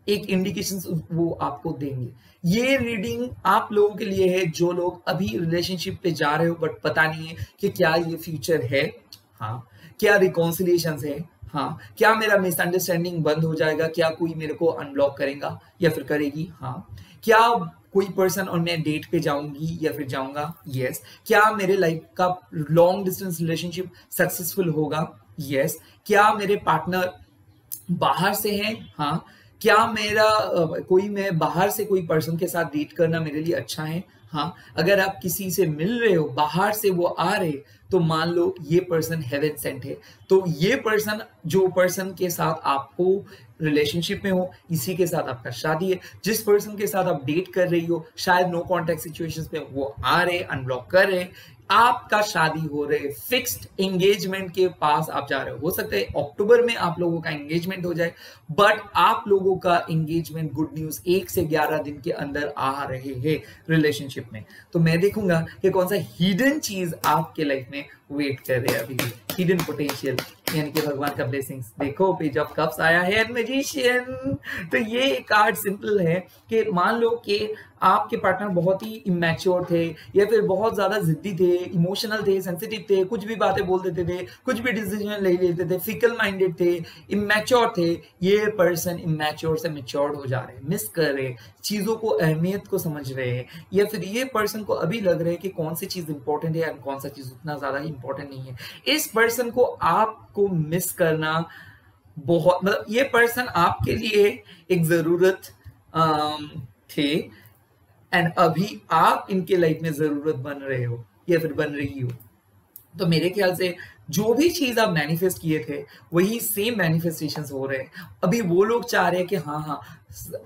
एक इंडिकेशन वो आपको देंगे। ये रीडिंग आप लोगों के लिए है जो लोग अभी रिलेशनशिप पे जा रहे हो बट पता नहीं है कि क्या ये फ्यूचर है, हाँ, क्या रिकॉन्सिलिएशन है, हाँ, क्या मेरा मिसअंडरस्टैंडिंग बंद हो जाएगा, क्या कोई मेरे को अनब्लॉक करेगा या फिर करेगी, हाँ, क्या कोई पर्सन और मैं डेट पे जाऊंगी या फिर जाऊंगा, यस, क्या मेरे लाइफ का लॉन्ग डिस्टेंस रिलेशनशिप सक्सेसफुल होगा, यस, क्या मेरे पार्टनर बाहर से हैं, हाँ, क्या मैं बाहर से कोई पर्सन के साथ डेट करना मेरे लिए अच्छा है, हाँ, अगर आप किसी से मिल रहे हो बाहर से वो आ रहे, तो मान लो ये पर्सन हेवन सेंट है। तो ये पर्सन जो पर्सन के साथ आपको रिलेशनशिप में हो, इसी के साथ आपका शादी है। जिस पर्सन के साथ आप डेट कर रही हो, शायद नो कॉन्टैक्ट सिचुएशंस में वो आ रहे, अनब्लॉक कर रहे, आपका शादी हो रहे, फिक्स्ड एंगेजमेंट के पास आप जा रहे हो सकता है अक्टूबर में आप लोगों का एंगेजमेंट हो जाए, बट आप लोगों का एंगेजमेंट, गुड न्यूज, 1 से 11 दिन के अंदर आ रहे हैं रिलेशनशिप में। तो मैं देखूंगा कि कौन सा हिडन चीज आपके लाइफ में वेट कर रहे हैं अभी, हिडन पोटेंशियल, यानी कि भगवान का ब्लेसिंग्स। देखो पेज ऑफ कप्स आया है, मैजिशियन। तो ये कार्ड सिंपल है कि मान लो कि आपके पार्टनर बहुत ही इमैच्योर थे या फिर बहुत ज्यादा जिद्दी थे, इमोशनल थे, सेंसिटिव थे, कुछ भी बातें बोल देते थे, कुछ भी डिसीजन ले लेते थे, फिकल माइंडेड थे, इमैच्योर थे। ये पर्सन इमैच्योर से मैच्योर्ड हो जा रहे, मिस कर रहे, चीजों को अहमियत को समझ रहे हैं, या फिर ये पर्सन को अभी लग रहा है कि कौन सी चीज इंपॉर्टेंट है और कौन सा चीज उतना ज्यादा इंपॉर्टेंट नहीं है। इस पर्सन को आपको मिस करना बहुत मतलब ये पर्सन आपके लिए एक जरूरत थे, एंड अभी आप इनके लाइफ में जरूरत बन रहे हो या फिर बन रही हो। तो मेरे ख्याल से जो भी चीज आप मैनिफेस्ट किए थे वही सेम मैनिफेस्टेशंस हो रहे हैं। अभी वो लोग चाह रहे हैं कि हाँ हाँ,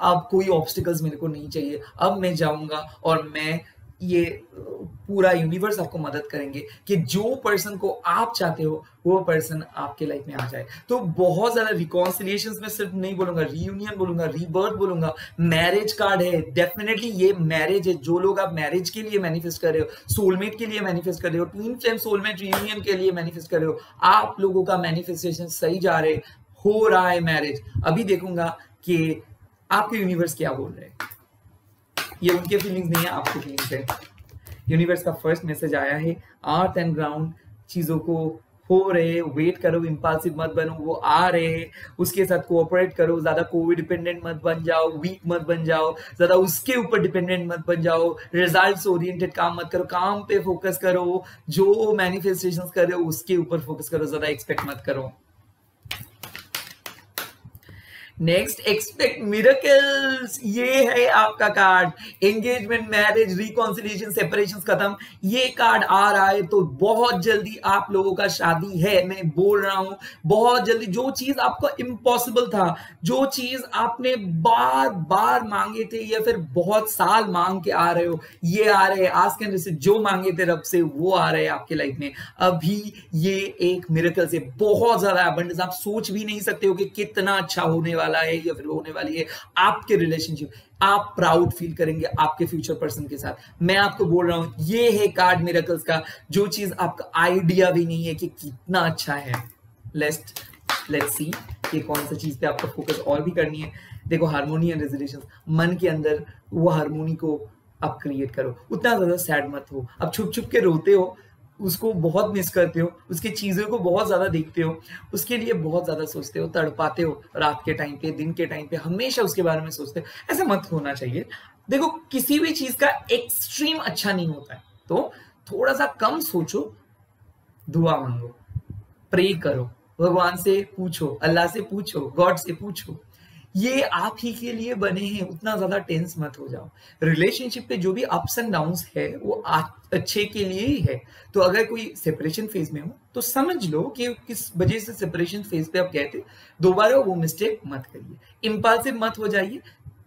अब कोई ऑब्स्टिकल्स मेरे को नहीं चाहिए, अब मैं जाऊंगा और मैं ये पूरा यूनिवर्स आपको मदद करेंगे कि जो पर्सन को आप चाहते हो वो पर्सन आपके लाइफ में आ जाए। तो बहुत ज्यादा रिकॉन्सिलिएशंस में सिर्फ नहीं बोलूंगा, रीयूनियन बोलूंगा, रीबर्थ बोलूंगा, मैरिज कार्ड है, डेफिनेटली ये मैरिज है। जो लोग आप मैरिज के लिए मैनिफेस्ट कर रहे हो, सोलमेट के लिए मैनिफेस्ट कर रहे हो, ट्विन फ्लेम सोलमेट रियूनियन के लिए मैनिफेस्ट कर रहे हो, आप लोगों का मैनिफेस्टेशन सही जा रहे, हो रहा है मैरिज। अभी देखूंगा कि आपके यूनिवर्स क्या बोल रहे हैं। ये उनके फीलिंग्स नहीं है, आपकी फीलिंग्स है। यूनिवर्स का फर्स्ट मैसेज आया है, अर्थ एंड ग्राउंड चीजों को हो रहे, वेट करो, इंपल्सिव मत बनो, वो आ रहे हैं, उसके साथ कोऑपरेट करो, ज्यादा कोविड डिपेंडेंट मत बन जाओ, वीक मत बन जाओ, ज्यादा उसके ऊपर डिपेंडेंट मत बन जाओ, रिजल्ट्स ओरिएंटेड काम मत करो, काम पे फोकस करो, जो मैनिफेस्टेशंस कर रहे हो उसके ऊपर फोकस करो, ज्यादा एक्सपेक्ट मत करो। नेक्स्ट, एक्सपेक्ट मिरेकल्स, ये है आपका card. Engagement, marriage, reconciliation, separation खत्म, ये कार्ड आ रहा है। तो बहुत जल्दी आप लोगों का शादी है, मैं बोल रहा हूं बहुत जल्दी। जो चीज आपको इम्पॉसिबल था, जो चीज आपने बार बार मांगे थे या फिर बहुत साल मांग के आ रहे हो, ये आ रहे हैं। आस्क एंड रिसीव, जो मांगे थे रब से वो आ रहे हैं आपके लाइफ में। अभी ये एक मिरेकल से बहुत ज्यादा अबंडेंस, आप सोच भी नहीं सकते हो कि कितना अच्छा होने वाला है या फिर होने वाली है आपके रिलेशनशिप। आप प्राउड फील करेंगे आपके फ्यूचर पर्सन के साथ। मैं आपको बोल रहा हूं ये है कार्ड मिरेकल्स का, जो चीज आपका आइडिया भी नहीं है कि कितना अच्छा है। लेट्स सी कि कौन सा चीज पे आपको फोकस और भी करनी है। देखो, हार्मोनी एंड रेजोल्यूशन, मन के अंदर वो हार्मोनी को आप क्रिएट करो। उतना ज्यादा सैड मत हो। अब छुप छुप के रोते हो, उसको बहुत मिस करते हो, उसकी चीजों को बहुत ज्यादा देखते हो, उसके लिए बहुत ज्यादा सोचते हो, तड़पाते हो, रात के टाइम पे, दिन के टाइम पे हमेशा उसके बारे में सोचते हो। ऐसा मत होना चाहिए। देखो, किसी भी चीज का एक्सट्रीम अच्छा नहीं होता है, तो थोड़ा सा कम सोचो, दुआ मांगो, प्रे करो, भगवान से पूछो, अल्लाह से पूछो, गॉड से पूछो। ये आप ही के लिए बने हैं, उतना ज्यादा टेंस मत हो जाओ। रिलेशनशिप पे जो भी अप्स एंड डाउन्स है वो अच्छे के लिए ही है। तो अगर कोई सेपरेशन फेज में हो तो समझ लो कि किस वजह से सेपरेशन फेज पे आप गए थे, दोबारा वो मिस्टेक मत करिए, इम्पल्सिव मत हो जाइए,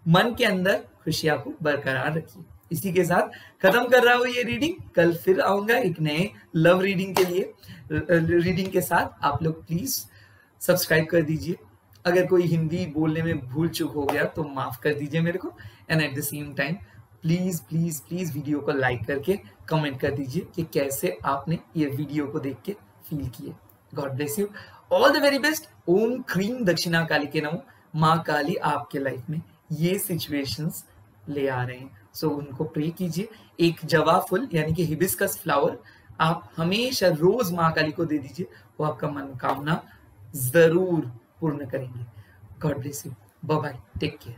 मन के अंदर खुशियां को बरकरार रखिए। इसी के साथ खत्म कर रहा हूं ये रीडिंग। कल फिर आऊंगा एक नए लव रीडिंग के लिए। रीडिंग के साथ आप लोग प्लीज सब्सक्राइब कर दीजिए। अगर कोई हिंदी बोलने में भूल चूक हो गया तो माफ कर दीजिए मेरे को। And at the same time please please please video को लाइक करके कमेंट कर दीजिए कि कैसे आपने ये वीडियो को देख के फील किए। God bless you, all the very best. Om क्रीम दक्षिणा काली के नमो। माँ काली आपके लाइफ में ये सिचुएशंस ले आ रहे हैं, सो उनको प्रे कीजिए। एक जवा फुल यानी कि हिबिस्कस फ्लावर आप हमेशा रोज माँ काली को दे दीजिए, वो आपका मनोकामना जरूर पूर्ण करेंगे। God bless you, bye bye, take care.